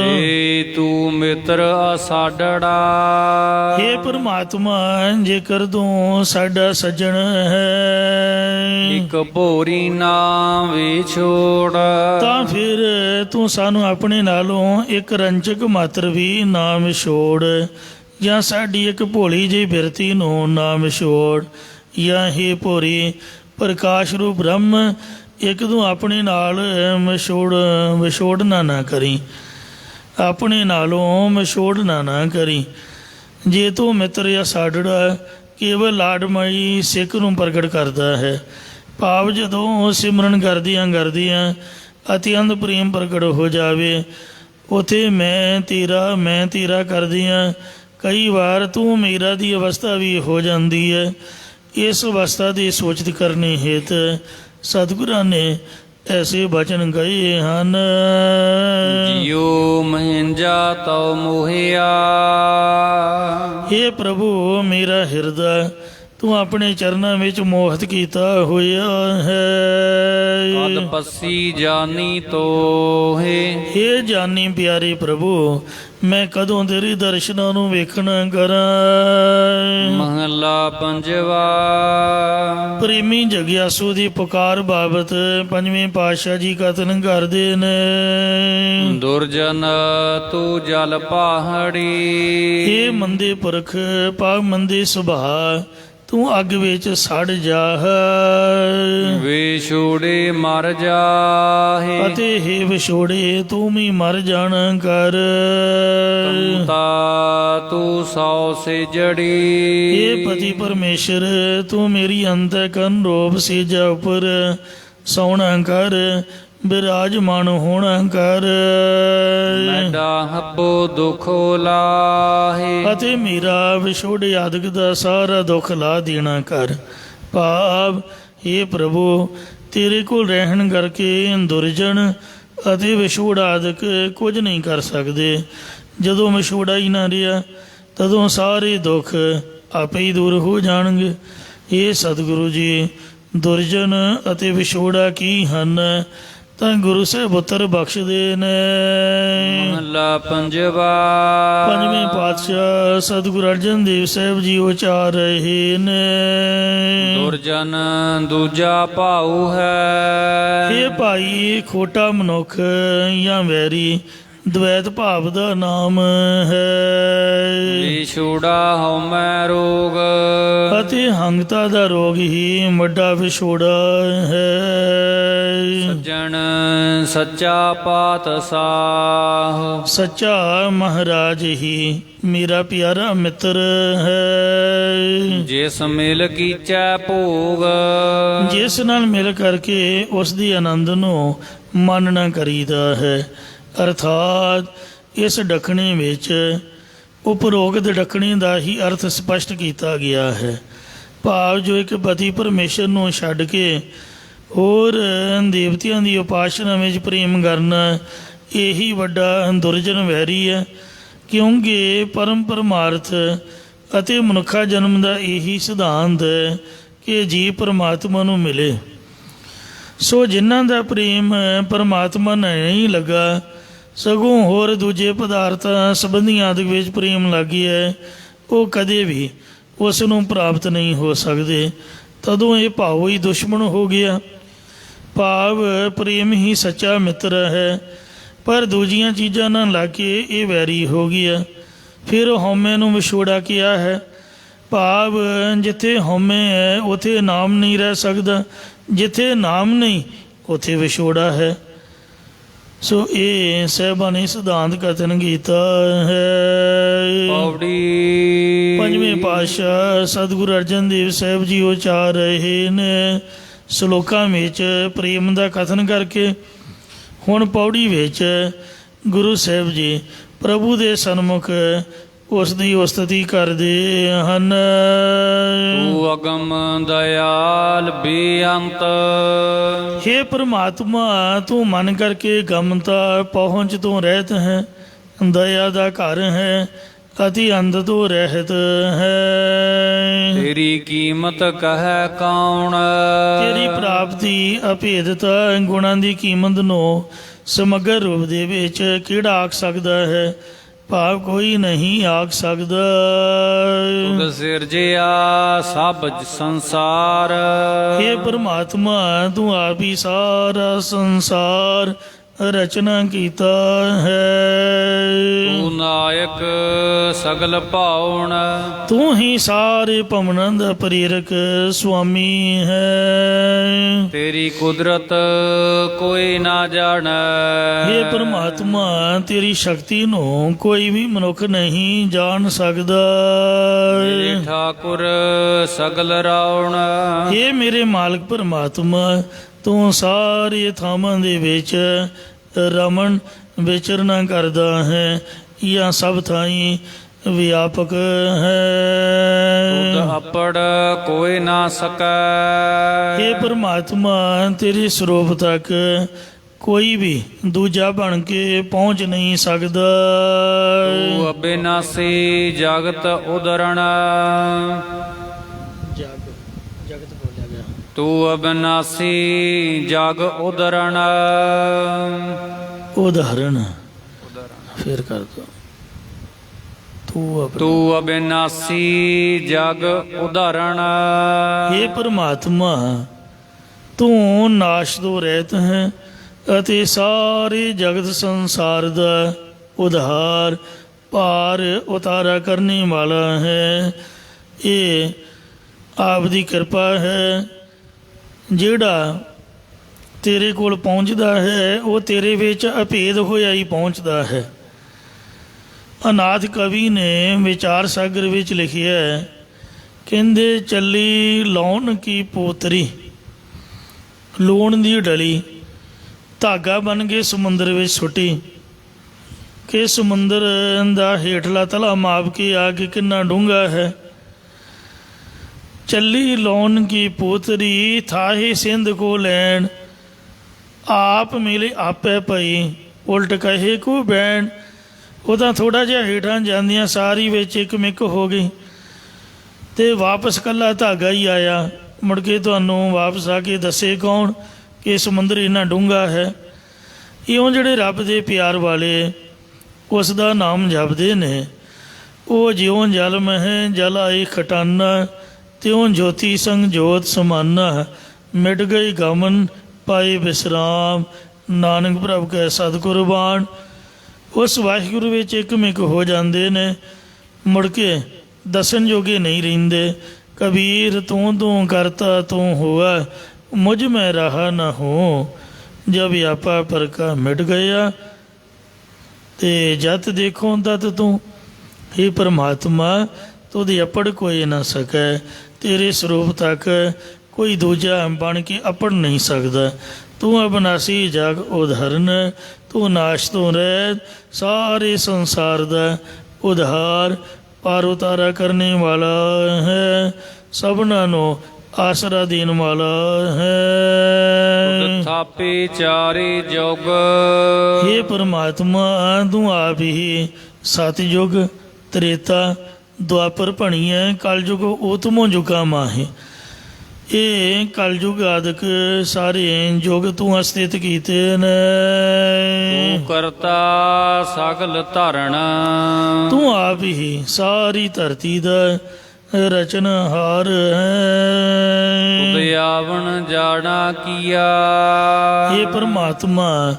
ਜੇ ਤੂੰ ਮਿੱਤਰ ਸਾਡੜਾ। ਹੇ ਪਰਮਾਤਮਾ, ਜੇਕਰ ਤੂੰ ਸਾਡਾ ਸੱਜਣ ਹੈ, ਇੱਕ ਭੋਰੀ ਨਾ ਵਿਛੋੜ, ਤਾਂ ਫਿਰ ਤੂੰ ਸਾਨੂੰ ਆਪਣੇ ਨਾਲੋਂ ਇੱਕ ਰੰਚਕ ਮਾਤਰ ਵੀ ਨਾ ਵਿਛੋੜ, ਜਾਂ ਸਾਡੀ ਇੱਕ ਭੋਲੀ ਜਿਹੀ ਬਿਰਤੀ ਨੂੰ ਨਾ ਵਿਛੋੜ। ਜਾਂ ਹੇ ਭੋਰੀ ਪ੍ਰਕਾਸ਼ ਰੂਪ ਬ੍ਰਹਮ, ਇੱਕ ਤੂੰ ਆਪਣੇ ਨਾਲ ਵਿਛੋੜਨਾ ਨਾ ਕਰੀ, ਆਪਣੇ ਨਾਲੋਂ ਵਿਛੋੜਨਾ ਨਾ ਕਰੀ। ਜੇ ਤੂੰ ਮਿੱਤਰ ਜਾਂ ਸਾਡੜਾ ਕੇਵਲ ਲਾਡਮਈ ਸਿੱਖ ਨੂੰ ਪ੍ਰਗਟ ਕਰਦਾ ਹੈ। ਭਾਵ ਜਦੋਂ ਸਿਮਰਨ ਕਰਦਿਆਂ ਅਤਿਅੰਤ ਪ੍ਰੇਮ ਪ੍ਰਗਟ ਹੋ ਜਾਵੇ, ਉਥੇ ਮੈਂ ਤੇਰਾ ਕਰਦਿਆਂ ਕਈ ਵਾਰ ਤੂੰ ਮੇਰਾ ਦੀ ਅਵਸਥਾ ਵੀ ਹੋ ਜਾਂਦੀ ਹੈ। ਇਸ ਅਵਸਥਾ ਦੀ ਸੋਚਿਤ ਕਰਨੇ ਹਿਤ ਸਤਿਗੁਰਾਂ ਨੇ ਐਸੇ ਬਚਨ ਕਹੇ ਹਨ। ਜਿਉ ਮਹਿੰਜਾ ਤਉ ਮੋਹਿਆ। ਹੇ ਪ੍ਰਭੂ, ਮੇਰਾ ਹਿਰਦਾ ਤੂੰ ਆਪਣੇ ਚਰਨਾਂ ਵਿੱਚ ਮੋਹਿਤ ਕੀਤਾ ਹੋਇਆ ਹੈ। ਕਦ ਪੱਸੀ ਜਾਨੀ ਤੋਹੇ। ਹੇ ਜਾਨੀ ਪਿਆਰੇ ਪ੍ਰਭੂ, ਮੈਂ ਕਦੋਂ ਤੇਰੇ ਦਰਸ਼ਨਾਂ ਨੂੰ ਵੇਖਣਾ ਕਰਾਂ। ਮਹੱਲਾ ਪੰਜਵਾ। ਪ੍ਰੇਮੀ ਜਗਿਆਸੂ ਦੀ ਪੁਕਾਰ ਬਾਬਤ ਪੰਜਵੇਂ ਪਾਤਸ਼ਾਹ ਜੀ ਕਥਨ ਕਰਦੇ ਨੇ। ਦੁਰਜਨ ਤੂੰ ਜਲ ਪਹਾੜੀ। ਇਹ ਮੰਦੇ ਪੁਰਖ ਭਾਵ ਮੰਦੇ ਸੁਭਾਅ, ਤੂੰ ਅੱਗ ਵਿੱਚ ਸੜ ਜਾ। ਵਿਛੋੜੇ ਮਰ ਜਾਹੇ। ਅਤੇ ਹੇ ਵਿਛੋੜੇ ਤੂੰ ਵੀ ਮਰ ਜਾਣਾ ਕਰ। ਤਾ ਤੂੰ ਸੌ ਸਿਜੜੀ। ਇਹ ਪਤੀ ਪਰਮੇਸ਼ਰ ਤੂੰ ਮੇਰੀ ਅੰਤਕਰਨ ਰੂਪ ਸੇਜਾ ਉੱਪਰ ਸੌਣਾ ਕਰ, ਬਿਰਾਜਮਾਨ ਹੋਣਾ ਕਰ। ਮੈਡਾ ਹੱਬੋ ਦੁਖੋ ਲਾਹੇ। ਅਤੇ ਮੇਰਾ ਵਿਛੋੜੇ ਆਦਿਕ ਦਾ ਸਾਰਾ ਦੁੱਖ ਲਾ ਦੇਣਾ ਕਰ। ਭਾਵ ਇਹ ਪ੍ਰਭੂ, ਤੇਰੇ ਕੋਲ ਰਹਿਣ ਕਰਕੇ ਦੁਰਜਨ ਅਤੇ ਵਿਛੋੜਾ ਆਦਿਕ ਕੁਝ ਨਹੀਂ ਕਰ ਸਕਦੇ। ਜਦੋਂ ਵਿਛੋੜਾ ਹੀ ਨਾ ਰਿਹਾ, ਤਦੋਂ ਸਾਰੇ ਦੁੱਖ ਆਪੇ ਹੀ ਦੂਰ ਹੋ ਜਾਣਗੇ। ਇਹ ਸਤਿਗੁਰੂ ਜੀ, ਦੁਰਜਨ ਅਤੇ ਵਿਛੋੜਾ ਕੀ ਹਨ ਤਾਂ ਗੁਰੂ ਸਾਹਿਬ ਉੱਤਰ ਬਖਸ਼ਦੇ ਨੇ। ਮਹੱਲਾ ਪੰਜਵਾ। ਪੰਜਵੇਂ ਪਾਤਸ਼ਾਹ ਸਤਿਗੁਰੂ ਅਰਜਨ ਦੇਵ ਸਾਹਿਬ ਜੀ ਉਚਾਰ ਰਹੇ ਨੇ। ਦੁਰਜਨ ਦੂਜਾ ਭਾਉ ਹੈ। ਇਹ ਭਾਈ ਖੋਟਾ ਮਨੁੱਖ ਜਾਂ ਵੈਰੀ ਦਵੈਤ ਭਾਵ ਦਾ ਨਾਮ ਹੈ। ਵਿਛੋੜਾ ਹਉਮੈ ਰੋਗ। ਅਤੇ ਹੰਗਤਾ ਦਾ ਰੋਗ ਹੀ ਵੱਡਾ ਵਿਛੋੜਾ ਹੈ। ਸੱਜਣ ਸੱਚਾ ਪਾਤਸ਼ਾਹ। ਸੱਚਾ ਮਹਾਰਾਜ ਹੀ ਮੇਰਾ ਪਿਆਰਾ ਮਿੱਤਰ ਹੈ। ਜਿਸ ਮਿਲ ਕੀਚੈ ਭੋਗ। ਜਿਸ ਨਾਲ ਮਿਲ ਕਰਕੇ ਉਸ ਦੀ ਆਨੰਦ ਨੂੰ ਮੰਨਣਾ ਕਰੀਦਾ ਹੈ। ਅਰਥਾਤ ਇਸ ਡੱਖਣੇ ਵਿੱਚ ਉਪਰੋਕਤ ਡੱਖਣੇ ਦਾ ਹੀ ਅਰਥ ਸਪਸ਼ਟ ਕੀਤਾ ਗਿਆ ਹੈ। ਭਾਵ ਜੋ ਇੱਕ ਪਤੀ ਪਰਮੇਸ਼ਰ ਨੂੰ ਛੱਡ ਕੇ ਹੋਰ ਦੇਵਤਿਆਂ ਦੀ ਉਪਾਸਨਾ ਵਿੱਚ ਪ੍ਰੇਮ ਕਰਨਾ, ਇਹੀ ਵੱਡਾ ਦੁਰਜਨ ਵੈਰੀ ਹੈ। ਕਿਉਂਕਿ ਪਰਮ ਪਰਮਾਰਥ ਅਤੇ ਮਨੁੱਖਾ ਜਨਮ ਦਾ ਇਹੀ ਸਿਧਾਂਤ ਹੈ ਕਿ ਜੀਵ ਪਰਮਾਤਮਾ ਨੂੰ ਮਿਲੇ। ਸੋ ਜਿਨ੍ਹਾਂ ਦਾ ਪ੍ਰੇਮ ਪਰਮਾਤਮਾ ਨਾਲ ਨਹੀਂ ਲੱਗਾ, ਸਗੋਂ ਹੋਰ ਦੂਜੇ ਪਦਾਰਥਾਂ ਸੰਬੰਧੀਆਂ ਆਦਿ ਵਿੱਚ ਪ੍ਰੇਮ ਲੱਗੀ ਹੈ, ਉਹ ਕਦੇ ਵੀ ਉਸ ਨੂੰ ਪ੍ਰਾਪਤ ਨਹੀਂ ਹੋ ਸਕਦੇ। ਤਦੋਂ ਇਹ ਭਾਵ ਹੀ ਦੁਸ਼ਮਣ ਹੋ ਗਿਆ। ਭਾਵ ਪ੍ਰੇਮ ਹੀ ਸੱਚਾ ਮਿੱਤਰ ਹੈ, ਪਰ ਦੂਜੀਆਂ ਚੀਜ਼ਾਂ ਨਾਲ ਲੱਗ ਕੇ ਇਹ ਵੈਰੀ ਹੋ ਗਿਆ। ਫਿਰ ਹਉਮੈ ਨੂੰ ਵਿਛੋੜਾ ਕਿਹਾ ਹੈ। ਭਾਵ ਜਿੱਥੇ ਹਉਮੈ ਹੈ ਉੱਥੇ ਨਾਮ ਨਹੀਂ ਰਹਿ ਸਕਦਾ, ਜਿੱਥੇ ਨਾਮ ਨਹੀਂ ਉੱਥੇ ਵਿਛੋੜਾ ਹੈ। ਸੋ ਇਹ ਸਾਹਿਬਾਂ ਨੇ ਸਿਧਾਂਤ ਕਥਨ ਕੀਤਾ ਹੈ। ਪੌੜੀ ਪੰਜਵੇਂ ਪਾਤਸ਼ਾਹ ਸਤਿਗੁਰੂ ਅਰਜਨ ਦੇਵ ਸਾਹਿਬ ਜੀ ਉਚਾਰ ਰਹੇ ਨੇ ਸ਼ਲੋਕਾਂ ਵਿੱਚ ਪ੍ਰੇਮ ਦਾ ਕਥਨ ਕਰਕੇ। ਹੁਣ ਪੌੜੀ ਵਿੱਚ ਗੁਰੂ ਸਾਹਿਬ ਜੀ ਪ੍ਰਭੂ ਦੇ ਸਨਮੁਖ ਉਸ ਦੀ ਉਸਤਤੀ ਕਰਦੇ ਹਨ। ਤੂੰ ਅਗਮ ਦਇਆਲ ਬੇਅੰਤ, ਹੇ ਪ੍ਰਮਾਤਮਾ ਤੂੰ ਮਨ ਕਰਕੇ ਗਮਤਾ ਪਹੁੰਚ ਤੋਂ ਰਹਿਤ ਹੈ, ਦਇਆ ਦਾ ਘਰ ਹੈ, ਅਤੀ ਅੰਤ ਤੋਂ ਰਹਿਤ ਹੈ। ਤੇਰੀ ਕੀਮਤ ਕਹੈ ਕੌਣ, ਤੇਰੀ ਪ੍ਰਾਪਤੀ ਅਭੇਦਤਾ ਗੁਣਾਂ ਦੀ ਕੀਮਤ ਨੂੰ ਸਮਗਰ ਰੂਪ ਦੇ ਵਿੱਚ ਕਿਹੜਾ ਆਖ ਸਕਦਾ ਹੈ? ਭਾਵ ਕੋਈ ਨਹੀਂ ਆਖ ਸਕਦਾ। ਤੁਧ ਸਿਰਜਿਆ ਸਭ ਸੰਸਾਰ, ਹੇ ਪ੍ਰਮਾਤਮਾ ਤੂੰ ਆਪ ਹੀ ਸਾਰਾ ਸੰਸਾਰ ਰਚਨਾ ਕੀਤਾ ਹੈ। ਤੂੰ ਨਾਇਕ ਸਗਲ ਭਾਉਣ, ਤੂੰ ਹੀ ਸਾਰੇ ਭਵਨਾਂ ਦਾ ਪ੍ਰੇਰਕ ਸੁਆਮੀ ਹੈ। ਤੇਰੀ ਕੁਦਰਤ ਕੋਈ ਨਾ ਜਾਣੈ, ਹੇ ਪ੍ਰਮਾਤਮਾ ਤੇਰੀ ਸ਼ਕਤੀ ਨੂੰ ਕੋਈ ਵੀ ਮਨੁੱਖ ਨਹੀਂ ਜਾਣ ਸਕਦਾ। ਮੇਰੇ ਠਾਕੁਰ ਸਗਲ ਰਾਉਣ, ਹੇ ਮੇਰੇ ਮਾਲਕ ਪ੍ਰਮਾਤਮਾ ਤੂੰ ਸਾਰੇ ਥਾਵਾਂ ਦੇ ਵਿੱਚ ਰਮਨ ਵਿਚਰਨਾ ਕਰਦਾ ਹੈ ਜਾਂ ਸਭ ਥਾਈਂ ਵਿਆਪਕ ਹੈ। ਤੁਧ ਆਪੜ ਕੋਈ ਨਾ ਸਕੈ, ਹੇ ਪ੍ਰਮਾਤਮਾ ਤੇਰੇ ਸਰੂਪ ਤੱਕ ਕੋਈ ਵੀ ਦੂਜਾ ਬਣ ਕੇ ਪਹੁੰਚ ਨਹੀਂ ਸਕਦਾ। ਤੂੰ ਅਬਿਨਾਸੀ ਜਗਤ ਉਦਰਣ, ਜਗਤ ਬੋਲਿਆ ਗਿਆ। ਤੂੰ ਅਬਿਨਾਸੀ ਜਗ ਉਦਰਣ, ਉਦਾਹਰਣ ਫਿਰ ਕਰ ਦੋ। ਤੂੰ ਅਬਿਨਾਸੀ ਜਗ ਉਦਾਹਰਣ, ਹੇ ਪ੍ਰਮਾਤਮਾ ਤੂੰ ਨਾਸ਼ ਤੋਂ ਰਹਿਤ ਹੈ ਅਤੇ ਸਾਰੇ ਜਗਤ ਸੰਸਾਰ ਦਾ ਉਧਾਰ ਭਾਰ ਉਤਾਰਾ ਕਰਨੇ ਵਾਲਾ ਹੈ। ਇਹ ਆਪ ਦੀ ਕਿਰਪਾ ਹੈ। ਜਿਹੜਾ ਤੇਰੇ ਕੋਲ ਪਹੁੰਚਦਾ ਹੈ ਉਹ ਤੇਰੇ ਵਿੱਚ ਅਭੇਦ ਹੋਇਆ ਹੀ ਪਹੁੰਚਦਾ ਹੈ। ਅਨਾਥ ਕਵੀ ਨੇ ਵਿਚਾਰ ਸਾਗਰ ਵਿੱਚ ਲਿਖਿਆ ਹੈ, ਕਹਿੰਦੇ ਚੱਲੀ ਲਾਉਣ ਕੀ ਪੋਤਰੀ, ਲੂਣ ਦੀ ਡਲੀ ਧਾਗਾ ਬਣ ਕੇ ਸਮੁੰਦਰ ਵਿੱਚ ਸੁੱਟੀ ਕਿ ਸਮੁੰਦਰ ਦਾ ਹੇਠਲਾ ਤਲਾ ਮਾਪ ਕੇ ਆ ਕੇ ਕਿੰਨਾ ਡੂੰਘਾ ਹੈ। ਚੱਲੀ ਲਾਉਣ ਕੀ ਪੋਤਰੀ ਥਾਹੇ ਸਿੰਧ ਕੋ ਲੈਣ, ਆਪ ਮਿਲੇ ਆਪੇ ਪਈ ਉਲਟ ਕਹੇ ਕੋ ਬੈਣ। ਉਹ ਤਾਂ ਥੋੜ੍ਹਾ ਜਿਹਾ ਹੇਠਾਂ ਜਾਂਦੀਆਂ ਸਾਰੀ ਵਿੱਚ ਇੱਕ ਮਿੱਕ ਹੋ ਗਈ ਅਤੇ ਵਾਪਸ ਇਕੱਲਾ ਧਾਗਾ ਹੀ ਆਇਆ। ਮੁੜ ਕੇ ਤੁਹਾਨੂੰ ਵਾਪਸ ਆ ਕੇ ਦੱਸੇ ਕੌਣ ਕਿ ਸਮੁੰਦਰ ਇੰਨਾ ਡੂੰਘਾ ਹੈ। ਇਉਂ ਜਿਹੜੇ ਰੱਬ ਦੇ ਪਿਆਰ ਵਾਲੇ ਉਸ ਦਾ ਨਾਮ ਜਪਦੇ ਨੇ, ਉਹ ਜਿਉਂ ਜਲ ਮਹਿ ਜਲ ਆਈ ਖਟਾਨਾ, ਤਿਉਂ ਜੋਤੀ ਸੰਗ ਜੋਤ ਸਮਾਨਾ, ਮਿਟ ਗਈ ਗਮਨ ਪਾਏ ਵਿਸਰਾਮ, ਨਾਨਕ ਪ੍ਰਭ ਕੈ ਸਤਿਗੁਰਬਾਣ। ਉਸ ਵਾਹਿਗੁਰੂ ਵਿੱਚ ਇੱਕ ਮਿਕ ਹੋ ਜਾਂਦੇ ਨੇ, ਮੁੜ ਕੇ ਦੱਸਣ ਜੋਗੇ ਨਹੀਂ ਰਹਿੰਦੇ। ਕਬੀਰ ਤੂੰ ਤੂੰ ਕਰਤਾ ਤੂੰ ਹੋਆ, ਮੁਝ ਮੈਂ ਰਹਾ ਨਾ ਹੋ, ਜਬ ਆਪਾ ਪਰਕਾ ਮਿਟ ਗਿਆ ਤੇ ਜਤ ਦੇਖੋ ਤਤ ਤੂੰ। हे ਪ੍ਰਮਾਤਮਾ ਤੁਧ ਅਪੜ ਕੋਈ ਨਾ ਸਕੈ, ਤੇਰੇ ਸਰੂਪ ਤੱਕ ਕੋਈ ਦੂਜਾ ਬਣ ਕੇ ਅਪੜ ਨਹੀਂ ਸਕਦਾ। ਤੂੰ ਅਬਨਾਸੀ ਜਗ ਉਦਾਹਰਨ, ਤੂੰ ਨਾਸ਼ ਤੋਂ ਰਹਿਤ ਸਾਰੇ ਸੰਸਾਰ ਦਾ ਉਧਾਰ ਪਾਰ ਉਤਾਰਾ ਕਰਨੇ ਵਾਲਾ ਹੈ, ਸਭਨਾਂ ਨੂੰ ਆਸਰਾ ਦੇਣ ਵਾਲਾ ਹੈ। ਥਾਪੇ ਚਾਰੇ ਜੁਗ, हे ਪ੍ਰਮਾਤਮਾ ਤੂੰ ਆਪ ਹੀ ਸਤਿਯੁਗ ਤ੍ਰੇਤਾ ਦੁਆਪਰ ਭਣੀਐ, ਕਲਯੁਗ ਊਤਮੋ ਜੁਗਾ ਮਾਹੇ। ਇਹ ਕਲਯੁਗ ਆਦਿਕ ਸਾਰੇ ਯੁਗ ਤੂੰ ਅਸਥਿਤ ਕੀਤੇ ਨੇ। ਤੂੰ ਕਰਤਾ ਸਗਲ ਧਰਣ, ਤੂੰ ਆਪ ਹੀ ਸਾਰੀ ਧਰਤੀ ਦਾ ਰਚਨਹਾਰ ਹੈ। ਉਦਿਆਵਣ ਜਾਣਾ ਕੀਆ, ਇਹ ਪਰਮਾਤਮਾ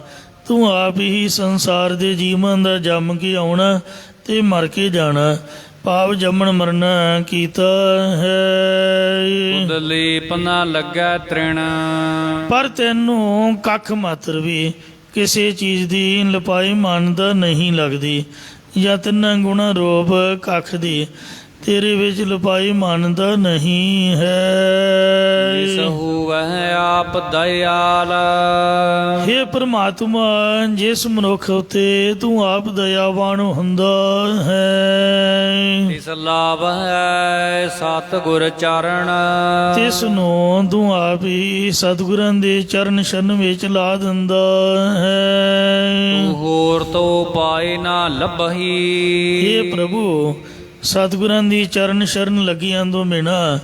ਤੂੰ ਆਪ ਹੀ ਸੰਸਾਰ ਦੇ ਜੀਵਨ ਦਾ ਜੰਮ ਕੇ ਆਉਣਾ ਤੇ ਮਰ ਕੇ ਜਾਣਾ, ਪਾਪ ਜੰਮਣ ਮਰਨਾ ਕੀਤਾ ਹੈ। ਉਦਲੀਪ ਨਾ ਲੱਗੈ ਤ੍ਰਿਣ, ਪਰ ਤੈਨੂੰ ਕੱਖ ਮਾਤਰ ਵੀ ਕਿਸੇ ਚੀਜ਼ ਦੀ ਲਪਾਈ ਮੰਨਦਾ ਨਹੀਂ ਲੱਗਦੀ, ਜਾਂ ਤਿੰਨਾਂ ਗੁਣਾ ਰੂਪ ਕੱਖ ਦੀ ਤੇਰੇ ਵਿੱਚ ਲਪਾਈ ਮੰਨਦਾ ਨਹੀਂ ਹੈ। ਜਿਸ ਹੋਵੈ ਆਪ ਦਇਆਲ, ਹੇ ਪ੍ਰਮਾਤਮਾ ਜਿਸ ਮਨੁੱਖ ਉਤੇ ਤੂੰ ਆਪ ਦਇਆਵਾਨ ਹੁੰਦਾ ਹੈ, ਤਿਸ ਲਾਭ ਹੈ ਸਤ ਗੁਰ ਚਰਨ, ਤਿਸ ਨੂੰ ਤੂੰ ਆਪ ਹੀ ਸਤਿਗੁਰਾਂ ਦੇ ਚਰਨ ਸ਼ਰਨ ਵਿੱਚ ਲਾ ਦਿੰਦਾ ਹੈ। ਤੂੰ ਹੋਰ ਤੋ ਪਾਏ ਨਾ ਲੱਭਹੀ, ਹੇ ਪ੍ਰਭੂ ਸਤਿਗੁਰਾਂ ਦੀ ਚਰਨ ਸ਼ਰਨ ਲੱਗੀਆਂ ਤੋਂ ਬਿਨਾਂ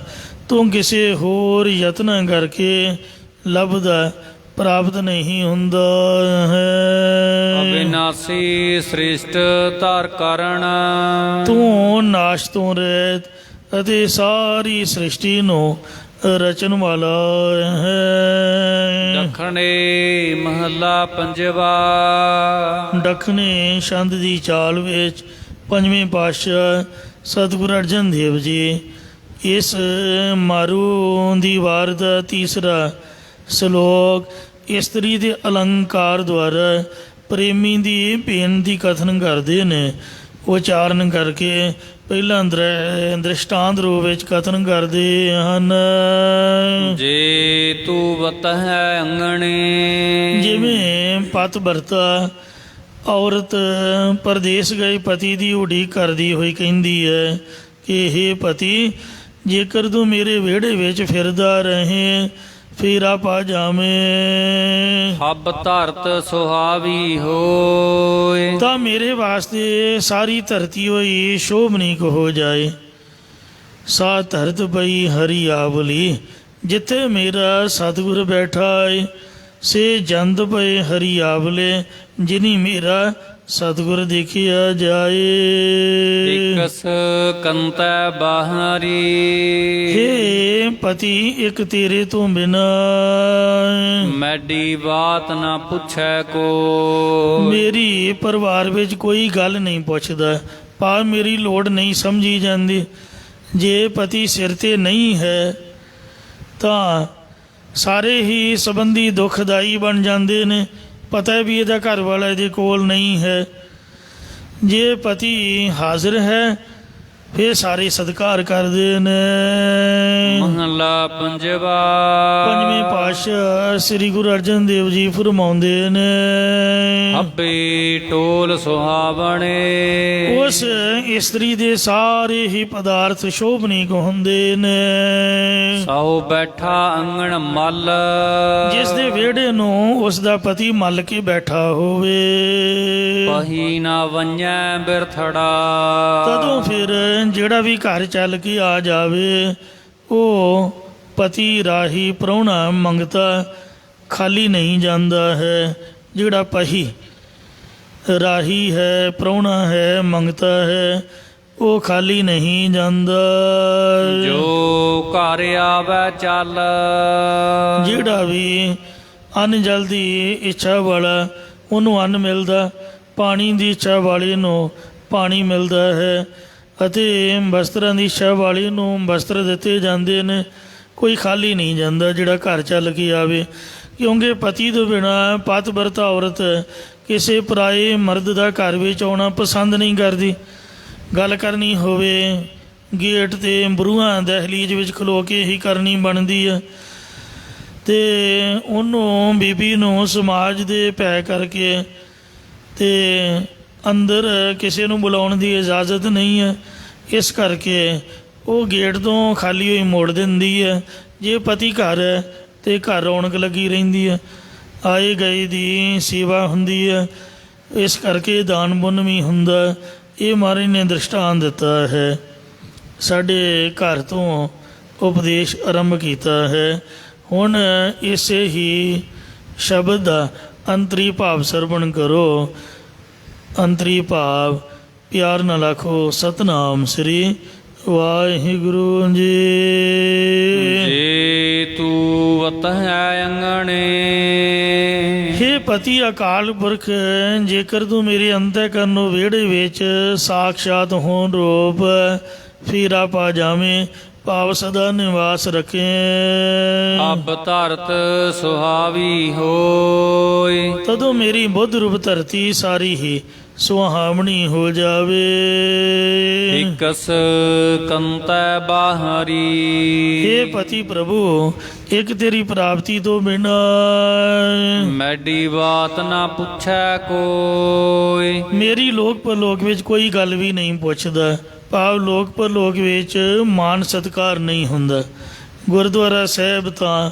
ਤੂੰ ਕਿਸੇ ਹੋਰ ਯਤਨਾਂ ਕਰਕੇ ਲੱਭਦਾ ਪ੍ਰਾਪਤ ਨਹੀਂ ਹੁੰਦਾ ਹੈ। ਅਬਿਨਾਸੀ ਸ੍ਰਿਸ਼ਟ ਧਾਰ ਕਰਨ, ਤੂੰ ਨਾਸ਼ ਤੋਂ ਰਹਿਤ ਅਤੇ ਸਾਰੀ ਸ੍ਰਿਸ਼ਟੀ ਨੂੰ ਰਚਨ ਵਾਲਾ ਹੈ। ਦੱਖਣੇ ਮਹੱਲਾ ਪੰਜਵਾ, ਦੱਖਣੇ ਛੰਦ ਦੀ ਚਾਲ ਵਿੱਚ ਪੰਜਵੇਂ ਪਾਤਸ਼ਾਹ ਸਤਿਗੁਰੂ ਅਰਜਨ ਦੇਵ ਜੀ ਇਸ ਮਾਰੂ ਦੀ ਵਾਰ ਦਾ ਤੀਸਰਾ ਸ਼ਲੋਕ ਇਸਤਰੀ ਦੇ ਅਲੰਕਾਰ ਦੁਆਰਾ ਪ੍ਰੇਮੀ ਦੀ ਭੇਣ ਦੀ ਕਥਨ ਕਰਦੇ ਨੇ। ਉਚਾਰਨ ਕਰਕੇ ਪਹਿਲਾਂ ਦ੍ਰਿਸ਼ਟਾਂਤ ਰੂਪ ਵਿੱਚ ਕਥਨ ਕਰਦੇ ਹਨ। ਜੇ ਤੂੰ ਵਤ ਹੈ ਅੰਗਣੇ, ਜਿਵੇਂ ਪਤ ਵਰਤਾ ਔਰਤ ਪਰਦੇਸ ਗਏ ਪਤੀ ਦੀ ਉਡੀਕ ਕਰਦੀ ਹੋਈ ਕਹਿੰਦੀ ਹੈ ਕਿ ਹੇ ਪਤੀ, ਜੇਕਰ ਤੂੰ ਮੇਰੇ ਵਿਹੜੇ ਵਿੱਚ ਫਿਰਦਾ ਰਹੇ ਫੇਰਾ ਪਾ ਜਾਵੇਂ, ਹੱਬ ਧਰਤ ਸੁਹਾਵੀ ਹੋਏ, ਤਾਂ ਮੇਰੇ ਵਾਸਤੇ ਸਾਰੀ ਧਰਤੀ ਹੋਈ ਸ਼ੋਭਨੀਕ ਹੋ ਜਾਏ। ਸਾ ਧਰਤ ਪਈ ਹਰੀ ਆਵਲੀ, ਜਿੱਥੇ ਮੇਰਾ ਸਤਿਗੁਰ ਬੈਠਾ ਏ, ਸੇ ਜੰਦ ਪਏ ਹਰੀ ਆਵਲੇ, ਜਿਨੀ ਮੇਰਾ ਸਤਿਗੁਰ ਦੇਖਿਆ ਜਾਏ। ਇਕਸ ਕੰਤੈ ਬਾਹਰੀ, ਹੇ ਪਤੀ ਇੱਕ ਤੇਰੇ ਤੋਂ ਬਿਨਾ ਮੈਡੀ ਬਾਤ ਨਾ ਪੁੱਛੈ ਕੋ, ਮੇਰੀ ਪਰਿਵਾਰ ਵਿੱਚ ਕੋਈ ਗੱਲ ਨਹੀਂ ਪੁੱਛਦਾ, ਪਰ ਮੇਰੀ ਲੋੜ ਨਹੀਂ ਸਮਝੀ ਜਾਂਦੀ। ਜੇ ਪਤੀ ਸਿਰ ਤੇ ਨਹੀਂ ਹੈ ਤਾਂ ਸਾਰੇ ਹੀ ਸੰਬੰਧੀ ਦੁਖਦਾਈ ਬਣ ਜਾਂਦੇ ਨੇ। ਪਤਾ ਵੀ ਇਹਦਾ ਘਰ ਵਾਲਾ ਇਹਦੇ ਕੋਲ ਨਹੀਂ ਹੈ। ਜੇ ਪਤੀ ਹਾਜ਼ਰ ਹੈ ਫਿਰ ਸਾਰੇ ਸਤਿਕਾਰ ਕਰਦੇ ਨੇ। ਮਹੱਲਾ ਪੰਜਵਾ, ਪੰਜਵੇਂ ਪਾਤਸ਼ਾਹ ਸ੍ਰੀ ਗੁਰੂ ਅਰਜਨ ਦੇਵ ਜੀ ਫਰਮਾਉਂਦੇ ਨੇ, ਹੱਬੇ ਟੋਲ ਸੁਹਾਵਣੇ, ਉਸ ਇਸਤਰੀ ਦੇ ਸਾਰੇ ਹੀ ਪਦਾਰਥ ਸ਼ੋਭਨੀਕ ਹੁੰਦੇ ਨੇ। ਸਹੁ ਬੈਠਾ ਅੰਗਣ ਮੱਲ, ਜਿਸ ਦੇ ਵਿਹੜੇ ਨੂੰ ਉਸ ਦਾ ਪਤੀ ਮੱਲ ਕੇ ਬੈਠਾ ਹੋਵੇ, ਪਹੀ ਨਾ ਵੰਜੈ ਬਿਰਥੜਾ, ਤਦੋਂ ਫਿਰ ਜਿਹੜਾ ਵੀ ਘਰ ਚੱਲ ਕੇ ਆ ਜਾਵੇ ਉਹ ਪਤੀ ਰਾਹੀ ਪ੍ਰਾਹੁਣਾ ਮੰਗਤਾ ਖਾਲੀ ਨਹੀਂ ਜਾਂਦਾ ਹੈ। ਜਿਹੜਾ ਪਹੀ ਰਾਹੀ ਹੈ, ਪ੍ਰਾਹੁਣਾ ਹੈ, ਮੰਗਤਾ ਹੈ, ਉਹ ਖਾਲੀ ਨਹੀਂ ਜਾਂਦਾ। ਜੋ ਘਰ ਆਵੈ ਚੱਲ, ਜਿਹੜਾ ਵੀ ਅੰਨ ਜਲ ਦੀ ਇੱਛਾ ਵਾਲਾ ਉਹਨੂੰ ਅੰਨ ਮਿਲਦਾ, ਪਾਣੀ ਦੀ ਇੱਛਾ ਵਾਲੇ ਨੂੰ ਪਾਣੀ ਮਿਲਦਾ ਹੈ, ਅਤੇ ਵਸਤਰਾਂ ਦੀ ਇੱਛਾ ਵਾਲੇ ਨੂੰ ਵਸਤਰ ਦਿੱਤੇ ਜਾਂਦੇ ਨੇ। ਕੋਈ ਖਾਲੀ ਨਹੀਂ ਜਾਂਦਾ ਜਿਹੜਾ ਘਰ ਚੱਲ ਕੇ ਆਵੇ, ਕਿਉਂਕਿ ਪਤੀ ਤੋਂ ਬਿਨਾਂ ਪਤ ਵਰਤਾ ਔਰਤ ਕਿਸੇ ਪਰਾਏ ਮਰਦ ਦਾ ਘਰ ਵਿੱਚ ਆਉਣਾ ਪਸੰਦ ਨਹੀਂ ਕਰਦੀ। ਗੱਲ ਕਰਨੀ ਹੋਵੇ ਗੇਟ 'ਤੇ ਬਰੂਹਾਂ ਦਹਿਲੀਜ਼ ਵਿੱਚ ਖਲੋ ਕੇ ਹੀ ਕਰਨੀ ਬਣਦੀ ਹੈ, ਅਤੇ ਉਹਨੂੰ ਬੀਬੀ ਨੂੰ ਸਮਾਜ ਦੇ ਭੈ ਕਰਕੇ ਅਤੇ ਅੰਦਰ ਕਿਸੇ ਨੂੰ ਬੁਲਾਉਣ ਦੀ ਇਜਾਜ਼ਤ ਨਹੀਂ ਹੈ। ਇਸ ਕਰਕੇ ਉਹ ਗੇਟ ਤੋਂ ਖਾਲੀ ਹੋਈ ਮੋੜ ਦਿੰਦੀ ਹੈ। ਜੇ ਪਤੀ ਘਰ ਹੈ ਅਤੇ ਘਰ ਰੌਣਕ ਲੱਗੀ ਰਹਿੰਦੀ ਹੈ, ਆਏ ਗਏ ਦੀ ਸੇਵਾ ਹੁੰਦੀ ਹੈ, ਇਸ ਕਰਕੇ ਦਾਨ ਪੁੰਨ ਵੀ ਹੁੰਦਾ। ਇਹ ਮਹਾਰਾਜ ਨੇ ਦ੍ਰਿਸ਼ਟਾਂਤ ਦਿੱਤਾ ਹੈ। ਸਾਡੇ ਘਰ ਤੋਂ ਉਪਦੇਸ਼ ਆਰੰਭ ਕੀਤਾ ਹੈ। ਹੁਣ ਇਸੇ ਹੀ ਸ਼ਬਦ ਦਾ ਅੰਤਰੀ ਭਾਵ ਸਰਵਣ ਕਰੋ। ਅੰਤਰੀ ਭਾਵ ਪਿਆਰ ਨਾਲ ਆਖੋ, ਸਤਨਾਮ ਸ੍ਰੀ ਵਾਹਿਗੁਰੂ ਜੀ। ਜੇ ਤੂੰ ਵਤਹਿ ਅੰਗਣੇ, ਹੇ ਪਤੀ ਅਕਾਲ ਪੁਰਖ, ਜੇਕਰ ਤੂੰ ਮੇਰੇ ਅੰਤःਕਰਨ ਵਿਹੜੇ ਵਿੱਚ ਸਾਖਸ਼ਾਤ ਹੋਣ ਰੂਪ ਫੇਰਾ ਪਾ ਜਾਵੇਂ, ਭਾਵ ਸਦਾ ਨਿਵਾਸ ਰੱਖੇ। ਅਬ ਧਰਤ ਸੁਹਾਵੀ ਹੋਏ, ਤਦੋਂ ਮੇਰੀ ਬੁੱਧ ਰੂਪ ਧਰਤੀ ਸਾਰੀ ਹੀ ਸੁਹਾਵਣੀ ਹੋ ਜਾਵੇ। ਇਕਸ ਕੰਤੈ ਬਾਹਰੀ, ਹੇ ਪਤੀ ਪ੍ਰਭੂ, ਇੱਕ ਤੇਰੀ ਪ੍ਰਾਪਤੀ ਤੋਂ ਬਿਨਾਂ ਮੈਡੀ ਬਾਤ ਨਾ ਪੁੱਛੈ ਕੋਈ। ਮੇਰੀ ਲੋਕ ਪਰਲੋਕ ਵਿੱਚ ਕੋਈ ਗੱਲ ਵੀ ਨਹੀਂ ਪੁੱਛਦਾ, ਭਾਵ ਲੋਕ ਪਰਲੋਕ ਵਿੱਚ ਮਾਨ ਸਤਿਕਾਰ ਨਹੀਂ ਹੁੰਦਾ। ਗੁਰਦੁਆਰਾ ਸਾਹਿਬ ਤਾਂ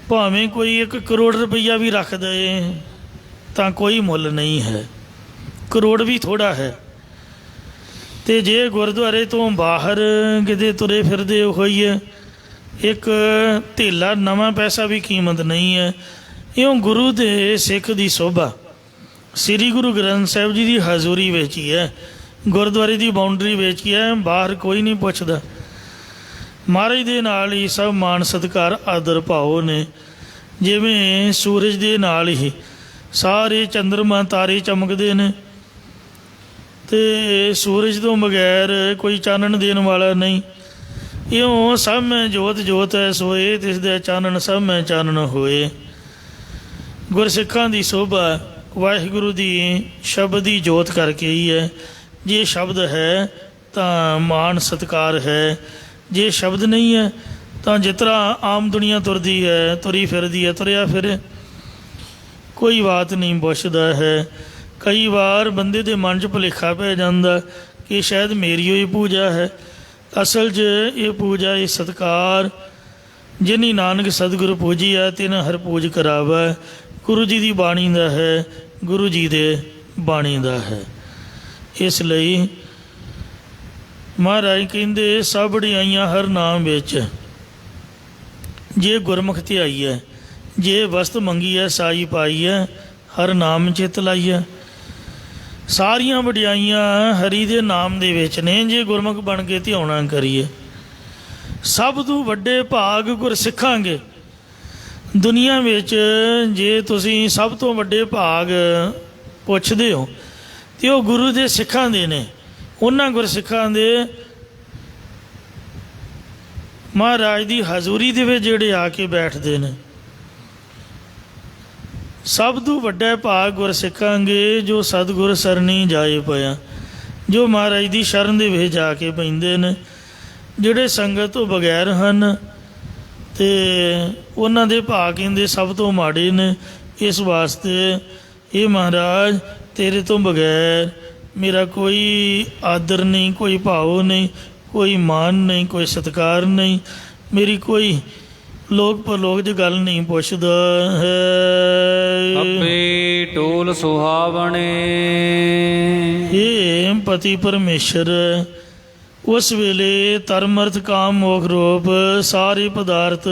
ਭਾਵੇਂ ਕੋਈ 1 ਕਰੋੜ ਰੁਪਈਆ ਵੀ ਰੱਖ ਦੇ ਤਾਂ ਕੋਈ ਮੁੱਲ ਨਹੀਂ ਹੈ, ਕਰੋੜ ਵੀ ਥੋੜ੍ਹਾ ਹੈ। ਅਤੇ ਜੇ ਗੁਰਦੁਆਰੇ ਤੋਂ ਬਾਹਰ ਕਿਤੇ ਤੁਰੇ ਫਿਰਦੇ ਹੋਈਏ, ਇੱਕ ਧੇਲਾ ਨਵਾਂ ਪੈਸਾ ਵੀ ਕੀਮਤ ਨਹੀਂ ਹੈ। ਇਉਂ ਗੁਰੂ ਦੇ ਸਿੱਖ ਦੀ ਸੋਭਾ ਸ੍ਰੀ ਗੁਰੂ ਗ੍ਰੰਥ ਸਾਹਿਬ ਜੀ ਦੀ ਹਜ਼ੂਰੀ ਵਿੱਚ ਹੀ ਹੈ, ਗੁਰਦੁਆਰੇ ਦੀ ਬਾਉਂਡਰੀ ਵਿੱਚ ਹੀ ਹੈ, ਬਾਹਰ ਕੋਈ ਨਹੀਂ ਪੁੱਛਦਾ। ਮਹਾਰਾਜ ਦੇ ਨਾਲ ਹੀ ਸਭ ਮਾਣ ਸਤਿਕਾਰ ਆਦਰ ਭਾਓ ਨੇ। ਜਿਵੇਂ ਸੂਰਜ ਦੇ ਨਾਲ ਹੀ ਸਾਰੇ ਚੰਦਰਮਾ ਤਾਰੇ ਚਮਕਦੇ ਨੇ, ਅਤੇ ਸੂਰਜ ਤੋਂ ਬਗੈਰ ਕੋਈ ਚਾਨਣ ਦੇਣ ਵਾਲਾ ਨਹੀਂ। ਇਉਂ ਸਭ ਮੈਂ ਜੋਤ ਜੋਤ ਹੈ ਸੋਏ, ਤਿਸ ਦਾ ਚਾਨਣ ਸਭ ਮੈਂ ਚਾਨਣ ਹੋਏ। ਗੁਰਸਿੱਖਾਂ ਦੀ ਸੋਭਾ ਵਾਹਿਗੁਰੂ ਦੀ ਸ਼ਬਦ ਦੀ ਜੋਤ ਕਰਕੇ ਹੀ ਹੈ। ਜੇ ਸ਼ਬਦ ਹੈ ਤਾਂ ਮਾਣ ਸਤਿਕਾਰ ਹੈ, ਜੇ ਸ਼ਬਦ ਨਹੀਂ ਹੈ ਤਾਂ ਜਿਸ ਤਰ੍ਹਾਂ ਆਮ ਦੁਨੀਆ ਤੁਰਦੀ ਹੈ, ਤੁਰੀ ਫਿਰਦੀ ਹੈ, ਤੁਰਿਆ ਫਿਰੇ, ਕੋਈ ਬਾਤ ਨਹੀਂ ਪੁੱਛਦਾ ਹੈ। ਕਈ ਵਾਰ ਬੰਦੇ ਦੇ ਮਨ 'ਚ ਭੁਲੇਖਾ ਪੈ ਜਾਂਦਾ ਕਿ ਸ਼ਾਇਦ ਮੇਰੀ ਹੋਈ ਪੂਜਾ ਹੈ। ਅਸਲ 'ਚ ਇਹ ਪੂਜਾ, ਇਹ ਸਤਿਕਾਰ ਜਿਨੀ ਨਾਨਕ ਸਤਿਗੁਰੂ ਪੂਜੀਆ ਤਿਨ ਹਰ ਪੂਜ ਕਰਾਵਾ, ਗੁਰੂ ਜੀ ਦੀ ਬਾਣੀ ਦਾ ਹੈ, ਗੁਰੂ ਜੀ ਦੇ ਬਾਣੀ ਦਾ ਹੈ। ਇਸ ਲਈ ਮਹਾਰਾਜ ਕਹਿੰਦੇ ਸਭ ਵਡਿਆਈਆਂ ਹਰ ਨਾਮ ਵਿੱਚ। ਜੇ ਗੁਰਮੁਖ ਧਿਆਈ ਹੈ, ਜੇ ਵਸਤ ਮੰਗੀ ਹੈ ਸਾਈ ਪਾਈ ਹੈ, ਹਰ ਨਾਮ ਚਿੱਤ ਲਾਈ ਹੈ। ਸਾਰੀਆਂ ਵਡਿਆਈਆਂ ਹਰੀ ਦੇ ਨਾਮ ਦੇ ਵਿੱਚ ਨੇ, ਜੇ ਗੁਰਮੁਖ ਬਣ ਕੇ ਧਿਆਉਣਾ ਕਰੀਏ। ਸਭ ਤੋਂ ਵੱਡੇ ਭਾਗ ਗੁਰ ਸਿੱਖਾਂਗੇ ਦੁਨੀਆ ਵਿੱਚ। ਜੇ ਤੁਸੀਂ ਸਭ ਤੋਂ ਵੱਡੇ ਭਾਗ ਪੁੱਛਦੇ ਹੋ ਅਤੇ ਉਹ ਗੁਰੂ ਦੇ ਸਿੱਖਾਂ ਦੇ ਨੇ। ਉਹਨਾਂ ਗੁਰਸਿੱਖਾਂ ਦੇ ਮਹਾਰਾਜ ਦੀ ਹਜ਼ੂਰੀ ਦੇ ਵਿੱਚ ਜਿਹੜੇ ਆ ਕੇ ਬੈਠਦੇ ਨੇ। ਸਭ ਤੋਂ ਵੱਡਾ ਭਾਗ ਗੁਰਸਿੱਖਾਂਗੇ ਜੋ ਸਤਿਗੁਰ ਸਰਨੀ ਜਾਏ ਪਿਆ, ਜੋ ਮਹਾਰਾਜ ਦੀ ਸ਼ਰਨ ਦੇ ਵਿੱਚ ਜਾ ਕੇ ਪੈਂਦੇ ਨੇ। ਜਿਹੜੇ ਸੰਗਤ ਤੋਂ ਬਗੈਰ ਹਨ ਅਤੇ ਉਹਨਾਂ ਦੇ ਭਾਗ ਕਹਿੰਦੇ ਸਭ ਤੋਂ ਮਾੜੇ ਨੇ। ਇਸ ਵਾਸਤੇ ਇਹ ਮਹਾਰਾਜ ਤੇਰੇ ਤੋਂ ਬਗੈਰ ਮੇਰਾ ਕੋਈ ਆਦਰ ਨਹੀਂ, ਕੋਈ ਭਾਵ ਨਹੀਂ, ਕੋਈ ਮਾਨ ਨਹੀਂ, ਕੋਈ ਸਤਿਕਾਰ ਨਹੀਂ, ਮੇਰੀ ਕੋਈ ਲੋਕ ਪਰਲੋਕ 'ਚ ਗੱਲ ਨਹੀਂ ਪੁੱਛਦਾ ਹੈ। ਆਪੇ ਟੋਲ ਸੁਹਾਵਣੇ, ਇਹ ਪਤੀ ਪਰਮੇਸ਼ਰ ਉਸ ਵੇਲੇ ਧਰਮ ਅਰਥ ਕਾਮ ਮੋਖ ਰੂਪ ਸਾਰੇ ਪਦਾਰਥ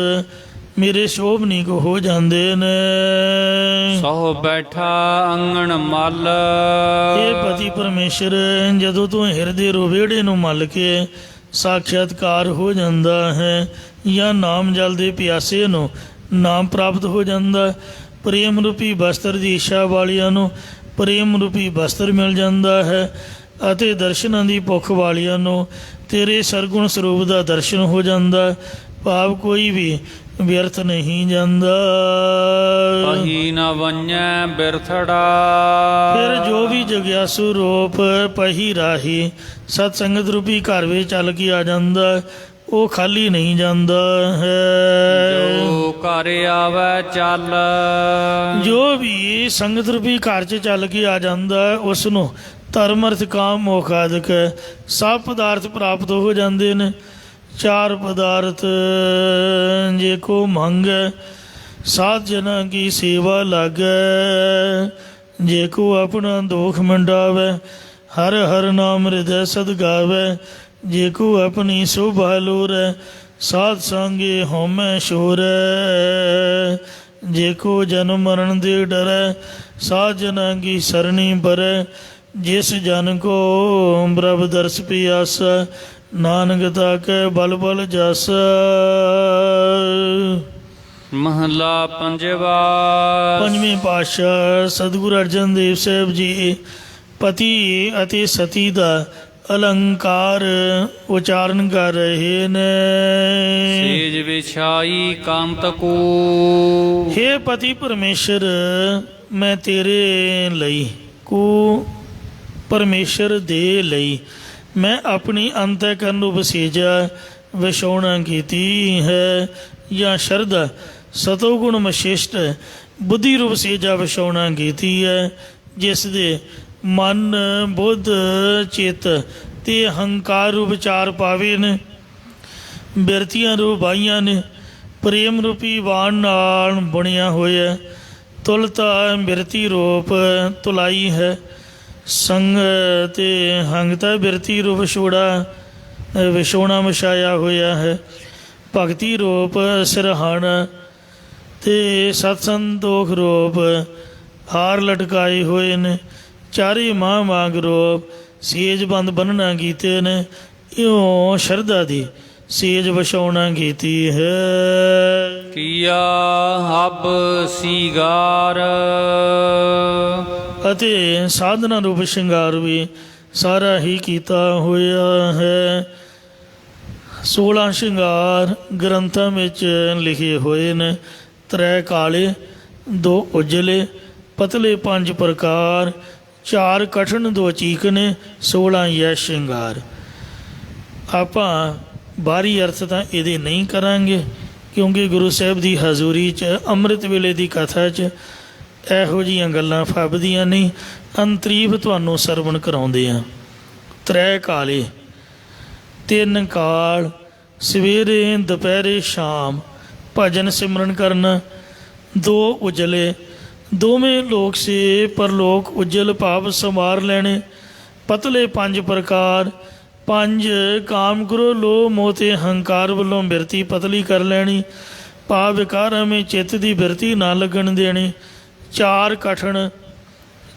ਮੇਰੇ ਸ਼ੋਭਨੀਕ ਹੋ ਜਾਂਦੇ ਨੇ। ਸਹੁ ਬੈਠਾ ਅੰਗਣ ਮੱਲ, ਇਹ ਪਤੀ ਪਰਮੇਸ਼ਰ ਜਦੋਂ ਤੂੰ ਹਿਰਦੇ ਰੋ ਵਿਹੜੇ ਨੂੰ ਮੱਲ ਕੇ ਸਾਖਿਆਤਕਾਰ ਹੋ ਜਾਂਦਾ ਹੈ, ਜਾਂ ਨਾਮ ਜਲ ਦੇ ਪਿਆਸੇ ਨੂੰ ਨਾਮ ਪ੍ਰਾਪਤ ਹੋ ਜਾਂਦਾ। ਪ੍ਰੇਮ ਰੂਪੀ ਬਸਤਰ ਦੀ ਇੱਛਾ ਵਾਲਿਆਂ ਨੂੰ ਪ੍ਰੇਮ ਰੂਪੀ ਬਸਤਰ ਮਿਲ ਜਾਂਦਾ ਹੈ, ਅਤੇ ਦਰਸ਼ਨਾਂ ਦੀ ਭੁੱਖ ਵਾਲਿਆਂ ਨੂੰ ਤੇਰੇ ਸਰਗੁਣ ਸਰੂਪ ਦਾ ਦਰਸ਼ਨ ਹੋ ਜਾਂਦਾ। ਭਾਵ ਕੋਈ ਵੀ ਵਿਅਰਥ ਨਹੀਂ ਜਾਂਦਾ। ਪਹੀ ਨ ਵੰਜੈ ਬਿਰਥੜਾ, ਫਿਰ ਜੋ ਵੀ ਜਗਿਆਸੂ ਰੂਪ ਪਹੀ ਰਾਹੀ ਸਤ ਸੰਗਤ ਰੂਪੀ ਘਰ ਵਿੱਚ ਚੱਲ ਕੇ ਆ ਜਾਂਦਾ, ਉਹ ਖਾਲੀ ਨਹੀਂ ਜਾਂਦਾ ਹੈ। ਜੋ ਘਰ ਆਵੈ ਚੱਲ, ਜੋ ਵੀ ਸੰਗਤ ਰੂਪੀ ਘਰ 'ਚ ਚੱਲ ਕੇ ਆ ਜਾਂਦਾ ਉਸ ਨੂੰ ਧਰਮ ਅਰਥ ਕਾਮ ਮੋਖ ਆਦਿਕ ਸਭ ਪਦਾਰਥ ਪ੍ਰਾਪਤ ਹੋ ਜਾਂਦੇ ਨੇ। ਚਾਰ ਪਦਾਰਥ ਜੇ ਕੋ ਮੰਗੈ, ਸਾਧ ਜਨਾਂ ਕੀ ਸੇਵਾ ਲਾਗੈ, ਜੇ ਕੋ ਆਪਣਾ ਦੋਖ ਮੰਡਾਵੈ, ਹਰ ਹਰ ਨਾਮ ਹਿਰਦੈ ਸਦ ਗਾਵੈ, ਜੇ ਕੋ ਆਪਣੀ ਸੋਭਾ ਲੋਰੈ, ਸਾਧ ਸੰਗੇ ਹਉਮੈ ਛੋਰੈ। ਜੇ ਕੋ ਜਨਮ ਮਰਨ ਦੇ ਡਰੈ, ਸਾਧ ਜਨਾਂ ਕੀ ਸਰਣੀ ਪਰੈ। ਜਿਸ ਜਨ ਕੋ ਪ੍ਰਭ ਦਰਸ ਪਿਆਸਾ, ਨਾਨਕ ਤਾਕੈ ਬਲ ਬਲ ਜਾਸਾ। ਮਹਲਾ ਪੰਜਵਾ। ਪੰਜਵੇਂ ਪਾਤਸ਼ਾਹ ਸਤਿਗੁਰੂ ਅਰਜਨ ਦੇਵ ਸਾਹਿਬ ਜੀ ਪਤੀ ਅਤੇ ਸਤੀ ਦਾ ਅਲੰਕਾਰ ਉਚਾਰਨ ਕਰ ਰਹੇ ਨੇ। ਸੇਜ ਵਿਛਾਈ ਕਾਂਤ ਕੋ। ਹੇ ਪਤੀ ਪਰਮੇਸ਼ਰ, ਮੈਂ ਤੇਰੇ ਲਈ ਕੋ ਪਰਮੇਸ਼ਰ ਦੇ ਲਈ ਮੈਂ ਆਪਣੀ ਅੰਤःਕਰਨ ਰੂਪ ਸੇਜਾ ਵਿਛਾਉਣਾ ਕੀਤੀ ਹੈ, ਜਾਂ ਸ਼ਰਧਾ ਸਤੋ ਗੁਣ ਵਿਸ਼ਿਸ਼ਟ ਬੁੱਧੀ ਰੂਪ ਸੇਜਾ ਵਿਛਾਉਣਾ ਕੀਤੀ ਹੈ, ਜਿਸ ਦੇ ਮਨ ਬੁੱਧ ਚਿੱਤ ਤੇ ਹੰਕਾਰ ਰੂਪ ਚਾਰ ਪਾਵੇ ਨੇ, ਬਿਰਤੀਆਂ ਰੂਪ ਬਾਈਆਂ ਨੇ, ਪ੍ਰੇਮ ਰੂਪੀ ਵਾਣ ਨਾਲ ਬਣਿਆ ਹੋਇਆ। ਤੁਲਤਾ ਬਿਰਤੀ ਰੂਪ ਤੁਲਾਈ ਹੈ, ਸੰਗ ਤੇ ਹੰਗਤਾ ਬਿਰਤੀ ਰੂਪ ਵਿਛੋਣਾ ਵਿਛਾਇਆ ਹੋਇਆ ਹੈ। ਭਗਤੀ ਰੂਪ ਸਿਰਹਾਣਾ ਤੇ ਸਤ ਸੰਤੋਖ ਰੂਪ ਹਾਰ ਲਟਕਾਏ ਹੋਏ ਨੇ। ਚਾਰੇ ਮਾਂ ਵਾਂਗ ਰੂਪ ਸੇਜ ਬੰਦ ਬੰਨਣਾ ਕੀਤੇ ਨੇ। ਇਉਂ ਸ਼ਰਧਾ ਦੀ ਸੇਜ ਵਿਛਾਉਣਾ ਕੀਤੀ ਹੈ। ਕੀਆ ਹਬ ਸੀਗਾਰ। ਅਤੇ ਸਾਧਨਾ ਰੂਪ ਸ਼ਿੰਗਾਰ ਵੀ ਸਾਰਾ ਹੀ ਕੀਤਾ ਹੋਇਆ ਹੈ। 16 ਸ਼ਿੰਗਾਰ ਗ੍ਰੰਥਾਂ ਵਿੱਚ ਲਿਖੇ ਹੋਏ ਨੇ। 3 ਕਾਲੇ, 2 ਉਜਲੇ, ਪਤਲੇ 5 ਪ੍ਰਕਾਰ, 4 ਕਠਨ, 2 ਚੀਕਨੇ, 16 ਯੈ ਸ਼ਿੰਗਾਰ। ਆਪਾਂ ਬਾਹਰੀ ਅਰਥ ਤਾਂ ਇਹਦੇ ਨਹੀਂ ਕਰਾਂਗੇ, ਕਿਉਂਕਿ ਗੁਰੂ ਸਾਹਿਬ ਦੀ ਹਜ਼ੂਰੀ 'ਚ ਅੰਮ੍ਰਿਤ ਵੇਲੇ ਦੀ ਕਥਾ 'ਚ ਇਹੋ ਜਿਹੀਆਂ ਗੱਲਾਂ ਫੱਬਦੀਆਂ ਨਹੀਂ। ਅੰਤਰੀਫ ਤੁਹਾਨੂੰ ਸਰਵਣ ਕਰਾਉਂਦੇ ਆ। 3 ਕਾਲੇ, 3 ਕਾਲ, ਸਵੇਰੇ ਦੁਪਹਿਰੇ ਸ਼ਾਮ ਭਜਨ ਸਿਮਰਨ ਕਰਨਾ। 2 ਉਜਲੇ, ਦੋਵੇਂ ਲੋਕ ਸੇ ਪਰਲੋਕ ਉਜਲ ਭਾਵ ਸੰਵਾਰ ਲੈਣੇ। ਪਤਲੇ 5 ਪ੍ਰਕਾਰ, 5 ਕਾਮ ਕਰੋ ਲੋ ਮੋਹ ਤੇ ਹੰਕਾਰ ਵੱਲੋਂ ਬਿਰਤੀ ਪਤਲੀ ਕਰ ਲੈਣੀ, ਭਾਵ ਵਿਕਾਰਾਂ ਵਿੱਚ ਚਿੱਤ ਦੀ ਬਿਰਤੀ ਨਾ ਲੱਗਣ ਦੇਣੀ। 4 ਕਠਨ,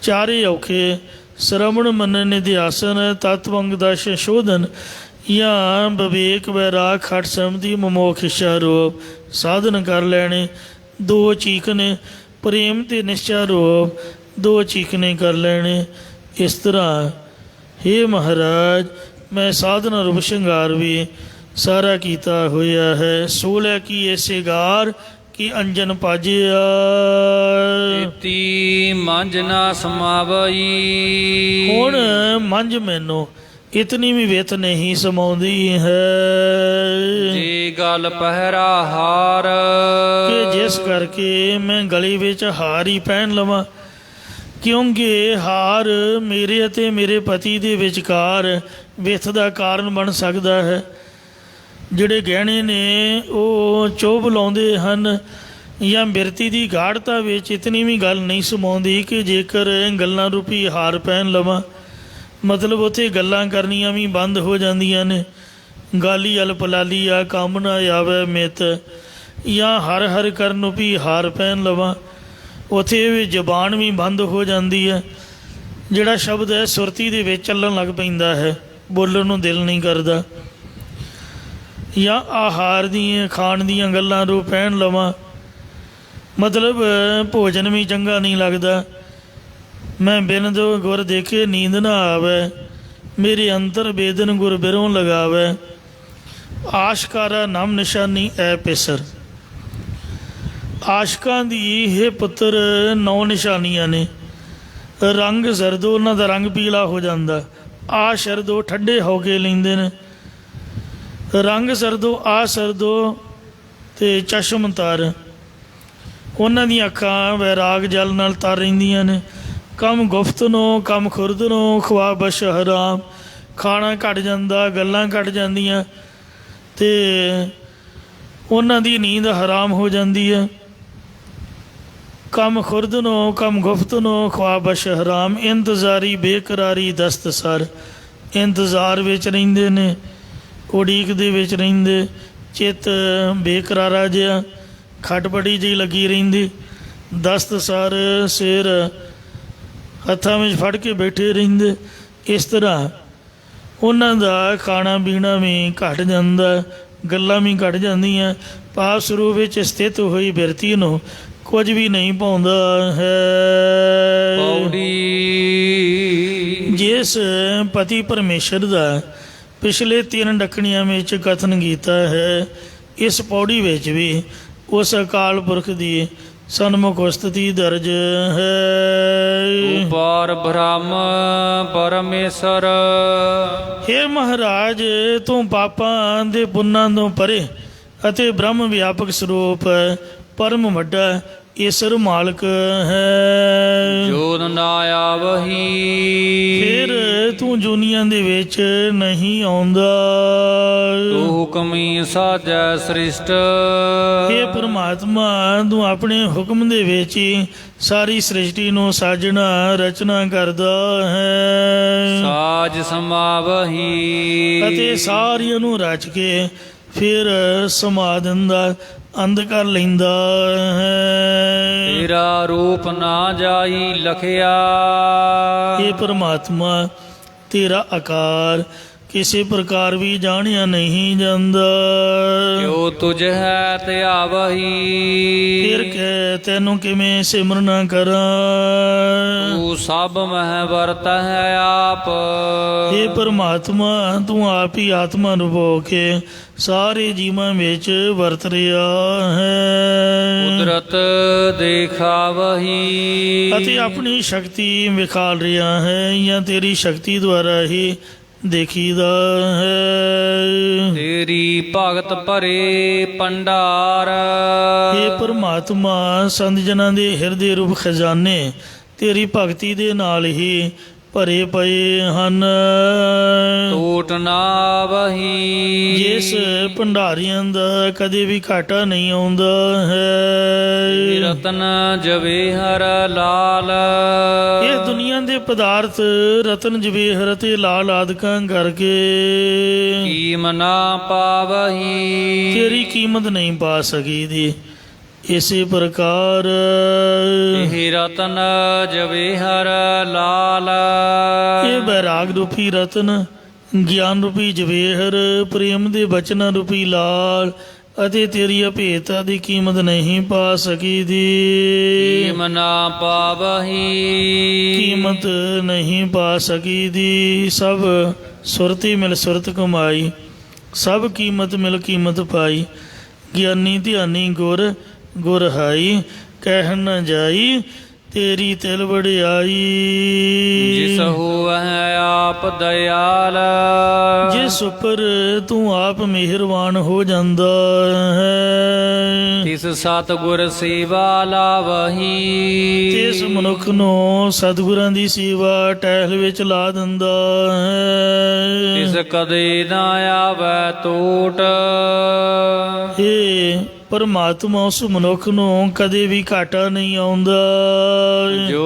4 ਔਖੇ, ਸ਼ਰਵਣ ਮੰਨਨ ਨਿਧਿਆਸਨ, ਤਤਵੰਗ ਦਾ ਸੰਸ਼ੋਧਨ ਜਾਂ ਵਿਵੇਕ ਵੈਰਾਗ ਖਟ ਸਮਧੀ ਮਮੋਖ ਇੱਛਾ ਰੂਪ ਸਾਧਨ ਕਰ ਲੈਣੇ। 2 ਚੀਕਨੇ, ਪ੍ਰੇਮ ਤੇ ਨਿਸ਼ਚਾ ਰੂਪ 2 ਚੀਕਨੇ ਕਰ ਲੈਣੇ। ਇਸ ਤਰ੍ਹਾਂ ਹੇ ਮਹਾਰਾਜ, ਮੈਂ ਸਾਧਨਾ ਰੂਪ ਸ਼ਿੰਗਾਰ ਵੀ ਸਾਰਾ ਕੀਤਾ ਹੋਇਆ ਹੈ। 16 ਕੀ ਐਸੇ ਗਾਰ ਕਿ ਅੰਜਨ ਪਾਜਿਆ। ਤੀ ਮੰਝ ਨਾ ਸਮਾਵਈ। ਹੁਣ ਮੰਝ ਮੈਨੂੰ ਇਤਨੀ ਵੀ ਵਿੱਥ ਨਹੀਂ ਸਮਾਉਂਦੀ ਹੈ, ਜੇ ਗਲ ਪਹਿਰਾ ਹਾਰ। ਕਿ ਜਿਸ ਕਰਕੇ ਮੈਂ ਗਲੇ ਵਿੱਚ ਹਾਰ ਹੀ ਪਹਿਨ ਲਵਾਂ, ਕਿਉਂਕਿ ਹਾਰ ਮੇਰੇ ਅਤੇ ਮੇਰੇ ਪਤੀ ਦੇ ਵਿਚਕਾਰ ਵਿੱਥ ਦਾ ਕਾਰਨ ਬਣ ਸਕਦਾ ਹੈ। ਜਿਹੜੇ ਗਹਿਣੇ ਨੇ ਉਹ ਚੋਭ ਲਾਉਂਦੇ ਹਨ, ਜਾਂ ਬਿਰਤੀ ਦੀ ਗਾੜਤਾ ਵਿੱਚ ਇਤਨੀ ਵੀ ਗੱਲ ਨਹੀਂ ਸਮਾਉਂਦੀ ਕਿ ਜੇਕਰ ਗੱਲਾਂ ਰੂਪੀ ਹਾਰ ਪਹਿਨ ਲਵਾਂ, ਮਤਲਬ ਉੱਥੇ ਗੱਲਾਂ ਕਰਨੀਆਂ ਵੀ ਬੰਦ ਹੋ ਜਾਂਦੀਆਂ ਨੇ। ਗਾਲੀ ਅਲਪ ਲਾਲੀ ਆ ਕੰਮ ਨਾ ਆਵੇ ਮਿੱਤ, ਜਾਂ ਹਰ ਹਰ ਕਰਨ ਰੂਪੀ ਹਾਰ ਪਹਿਨ ਲਵਾਂ, ਉੱਥੇ ਵੀ ਜ਼ਬਾਨ ਵੀ ਬੰਦ ਹੋ ਜਾਂਦੀ ਹੈ। ਜਿਹੜਾ ਸ਼ਬਦ ਹੈ ਸੁਰਤੀ ਦੇ ਵਿੱਚ ਚੱਲਣ ਲੱਗ ਪੈਂਦਾ ਹੈ, ਬੋਲਣ ਨੂੰ ਦਿਲ ਨਹੀਂ ਕਰਦਾ। ਜਾਂ ਆਹਾਰ ਦੀਆਂ ਖਾਣ ਦੀਆਂ ਗੱਲਾਂ ਨੂੰ ਪਹਿਨ ਲਵਾਂ, ਮਤਲਬ ਭੋਜਨ ਵੀ ਚੰਗਾ ਨਹੀਂ ਲੱਗਦਾ। ਮੈਂ ਬਿਨ ਦੋ ਗੁਰ ਦੇਖੇ ਨੀਂਦ ਨਾ ਆਵੇ, ਮੇਰੇ ਅੰਤਰ ਬੇਦਨ ਗੁਰ ਬਿਰੋਂ ਲਗਾਵੇ। ਆਸ਼ਕਾਰਾ ਨਾਮ ਨਿਸ਼ਾਨੀ ਐ ਪੇਸਰ। ਆਸ਼ਕਾਂ ਦੀ ਇਹ ਪੁੱਤਰ 9 ਨਿਸ਼ਾਨੀਆਂ ਨੇ। ਰੰਗ ਜ਼ਰਦੋ, ਉਹਨਾਂ ਦਾ ਰੰਗ ਪੀਲਾ ਹੋ ਜਾਂਦਾ। ਆ ਸ਼ਰਦੋ, ਠੰਡੇ ਹੋ ਕੇ ਲੈਂਦੇ ਨੇ। ਰੰਗ ਸਰਦੋ, ਆ ਸਰਦੋ ਅਤੇ ਚਸ਼ਮ ਤਰ, ਉਹਨਾਂ ਦੀਆਂ ਅੱਖਾਂ ਵੈਰਾਗ ਜਲ ਨਾਲ ਤਰ ਰਹਿੰਦੀਆਂ ਨੇ। ਕੰਮ ਗੁਫਤ ਨੂੰ, ਕੰਮ ਖੁਰਦ ਨੂੰ, ਖਵਾ ਬਸ਼ ਹਰਾਮ, ਖਾਣਾ ਘੱਟ ਜਾਂਦਾ, ਗੱਲਾਂ ਘੱਟ ਜਾਂਦੀਆਂ ਅਤੇ ਉਹਨਾਂ ਦੀ ਨੀਂਦ ਹਰਾਮ ਹੋ ਜਾਂਦੀ ਹੈ। ਕੰਮ ਖੁਰਦ ਨੂੰ, ਕੰਮ ਗੁਫਤ ਨੂੰ, ਖਵਾ ਬਸ਼ ਹਰਾਮ। ਇੰਤਜ਼ਾਰੀ ਬੇਕਰਾਰੀ ਦਸਤ ਸਰ, ਇੰਤਜ਼ਾਰ ਵਿੱਚ ਰਹਿੰਦੇ ਨੇ। ਉਡੀਕ ਦੇ ਵਿੱਚ ਰਹਿੰਦੇ, ਚਿੱਤ ਬੇਕਰਾਰਾ ਜਿਹਾ, ਖਟਪਟੀ ਜਿਹੀ ਲੱਗੀ ਰਹਿੰਦੀ, ਦਸਤ ਸਰ ਸਿਰ ਹੱਥਾਂ ਵਿੱਚ ਫੜ ਕੇ ਬੈਠੇ ਰਹਿੰਦੇ। ਇਸ ਤਰ੍ਹਾਂ ਉਹਨਾਂ ਦਾ ਖਾਣਾ ਪੀਣਾ ਵੀ ਘਟ ਜਾਂਦਾ, ਗੱਲਾਂ ਵੀ ਘਟ ਜਾਂਦੀਆਂ। ਪਾਪ ਸਰੂਪ ਵਿੱਚ ਸਥਿਤ ਹੋਈ ਬਿਰਤੀ ਨੂੰ ਕੁਝ ਵੀ ਨਹੀਂ ਪਾਉਂਦਾ ਹੈ। ਪੌੜੀ ਜਿਸ ਪਤੀ ਪਰਮੇਸ਼ਰ ਦਾ ਪਿਛਲੇ 3 ਡੱਕਣੀਆਂ ਵਿੱਚ ਕਥਨ ਕੀਤਾ ਹੈ, ਇਸ ਪੌੜੀ ਵਿੱਚ ਵੀ ਉਸ ਅਕਾਲ ਪੁਰਖ ਦੀ ਸਨਮੁਖ ਉਸਤਤੀ ਦਰਜ ਹੈ। ਪਾਰ ਬ੍ਰਹਮ ਪਰਮੇਸ਼ਰ। ਹੇ ਮਹਾਰਾਜ, ਤੂੰ ਪਾਪਾਂ ਦੇ ਪੁੰਨਾਂ ਤੋਂ ਪਰੇ ਅਤੇ ਬ੍ਰਹਮ ਵਿਆਪਕ ਸਰੂਪ ਪਰਮ ਵੱਡਾ ਈਸ਼ਰ ਮਾਲਕ ਹੈ। ਜੋਤ ਨਾ ਆਵਹੀ। ਫਿਰ ਤੂੰ ਦੁਨੀਆਂ ਦੇ ਵਿੱਚ ਨਹੀਂ ਆਉਂਦਾ। ਤੂੰ ਹੁਕਮੀ ਸਾਜੈ ਸ੍ਰਿਸ਼ਟ। ਹੇ ਪਰਮਾਤਮਾ, ਤੂੰ ਆਪਣੇ ਹੁਕਮ ਦੇ ਵਿੱਚ ਹੀ ਸਾਰੀ ਸ੍ਰਿਸ਼ਟੀ ਨੂੰ ਸਾਜਣਾ ਰਚਨਾ ਕਰਦਾ ਹੈ। ਸਾਜ ਸਮਾਵਹੀ। ਅਤੇ ਸਾਰਿਆਂ ਨੂੰ ਰਚ ਕੇ ਫਿਰ ਸਮਾ ਦਿੰਦਾ, ਅੰਧ ਕਰ ਲੈਂਦਾ ਹੈ। ਤੇਰਾ ਰੂਪ ਨਾ ਜਾਈ ਲਖਿਆ। ਇਹ ਪਰਮਾਤਮਾ, ਤੇਰਾ ਆਕਾਰ ਕਿਸੇ ਪ੍ਰਕਾਰ ਵੀ ਜਾਣਿਆ ਨਹੀਂ ਜਾਂਦਾ। ਜੋ ਤੁਝ ਹੈ ਧਿਆਵਹੀ। ਫਿਰ ਕਹਿ ਤੈਨੂੰ ਕਿਵੇਂ ਸਿਮਰਨਾ ਕਰਾਂ। ਤੂੰ ਸਭ ਮਹਿ ਵਰਤ ਹੈ ਆਪ। ਇਹ ਪਰਮਾਤਮਾ, ਤੂੰ ਆਪ ਹੀ ਆਤਮਾ ਨੂੰ ਹੋ ਕੇ ਸਾਰੇ ਜੀਵਾਂ ਵਿੱਚ ਵਰਤ ਰਿਹਾ ਹੈ। ਕੁਦਰਤ ਦੇਖਾਵਹੀ। ਅਤੇ ਆਪਣੀ ਸ਼ਕਤੀ ਵਿਖਾਲ ਰਿਹਾ ਹੈ ਜਾਂ ਤੇਰੀ ਸ਼ਕਤੀ ਦੁਆਰਾ ਹੀ ਦੇਖੀਦਾ ਹੈ। ਤੇਰੀ ਭਗਤ ਭਰੇ ਭੰਡਾਰ। ਇਹ ਪਰਮਾਤਮਾ, ਸੰਤ ਜਨਾਂ ਦੇ ਹਿਰਦੇ ਰੂਪ ਖਜ਼ਾਨੇ ਤੇਰੀ ਭਗਤੀ ਦੇ ਨਾਲ ਹੀ ਭਰੇ ਪਏ ਹਨ। ਟੂਟ ਨਾ ਵਹੀ। ਜਿਸ ਭੰਡਾਰੀਆਂ ਦਾ ਕਦੇ ਵੀ ਘਾਟਾ ਨਹੀਂ ਆਉਂਦਾ ਹੈ। ਰਤਨ ਜਵੇਹਰ ਲਾਲ। ਇਹ ਦੁਨੀਆ ਦੇ ਪਦਾਰਥ ਰਤਨ ਜਵੇਹਰ ਅਤੇ ਲਾਲ ਆਦਿਕਾਂ ਕਰਕੇ ਕੀਮ ਨਾ ਪਾਵਹੀ। ਤੇਰੀ ਕੀਮਤ ਨਹੀਂ ਪਾ ਸਕੀਦੀ। ਇਸੇ ਪ੍ਰਕਾਰ ਇਹ ਰਤਨ ਜਵੇਹਰ ਲਾਲ। ਇਹ ਬੈਰਾਗ ਰੂਪੀ ਰਤਨ, ਗਿਆਨ ਰੂਪੀ ਜਵੇਹਰ, ਪ੍ਰੇਮ ਦੇ ਬਚਨਾਂ ਰੂਪੀ ਲਾਲ ਅਤੇ ਤੇਰੀ ਅਭੇਤਾ ਦੀ ਕੀਮਤ ਨਹੀਂ ਪਾ ਸਕੀਦੀ। ਕੀਮ ਨਾ ਪਾਵਹੀ। ਕੀਮਤ ਨਹੀਂ ਪਾ ਸਕੀਦੀ। ਸਭ ਸੁਰਤੀ ਮਿਲ ਸੁਰਤ ਕਮਾਈ, ਸਭ ਕੀਮਤ ਮਿਲ ਕੀਮਤ ਪਾਈ। ਗਿਆਨੀ ਧਿਆਨੀ ਗੁਰ ਗੁਰ ਹਾਈ, ਕਹਿ ਨ ਜਾਈ ਤੇਰੀ ਤਿਲ ਵਡਿਆਈ। ਜਿਸ ਹੋਵੈ ਆਪ ਦਇਆਲ। ਜਿਸ ਉੱਪਰ ਤੂੰ ਆਪ ਮਿਹਰਬਾਨ ਹੋ ਜਾਂਦਾ ਹੈ। ਤਿਸ ਸਤਿਗੁਰ ਸੇਵਾ ਲਾਵਹੀ। ਇਸ ਮਨੁੱਖ ਨੂੰ ਸਤਿਗੁਰਾਂ ਦੀ ਸੇਵਾ ਟਹਿਲ ਵਿੱਚ ਲਾ ਦਿੰਦਾ ਹੈ। ਤਿਸ ਕਦੇ ਨਾ ਆਵੈ ਟੋਟ। ਇਹ ਪਰਮਾਤਮਾ, ਉਸ ਮਨੁੱਖ ਨੂੰ ਕਦੇ ਵੀ ਘਾਟਾ ਨਹੀਂ ਆਉਂਦਾ। ਜੋ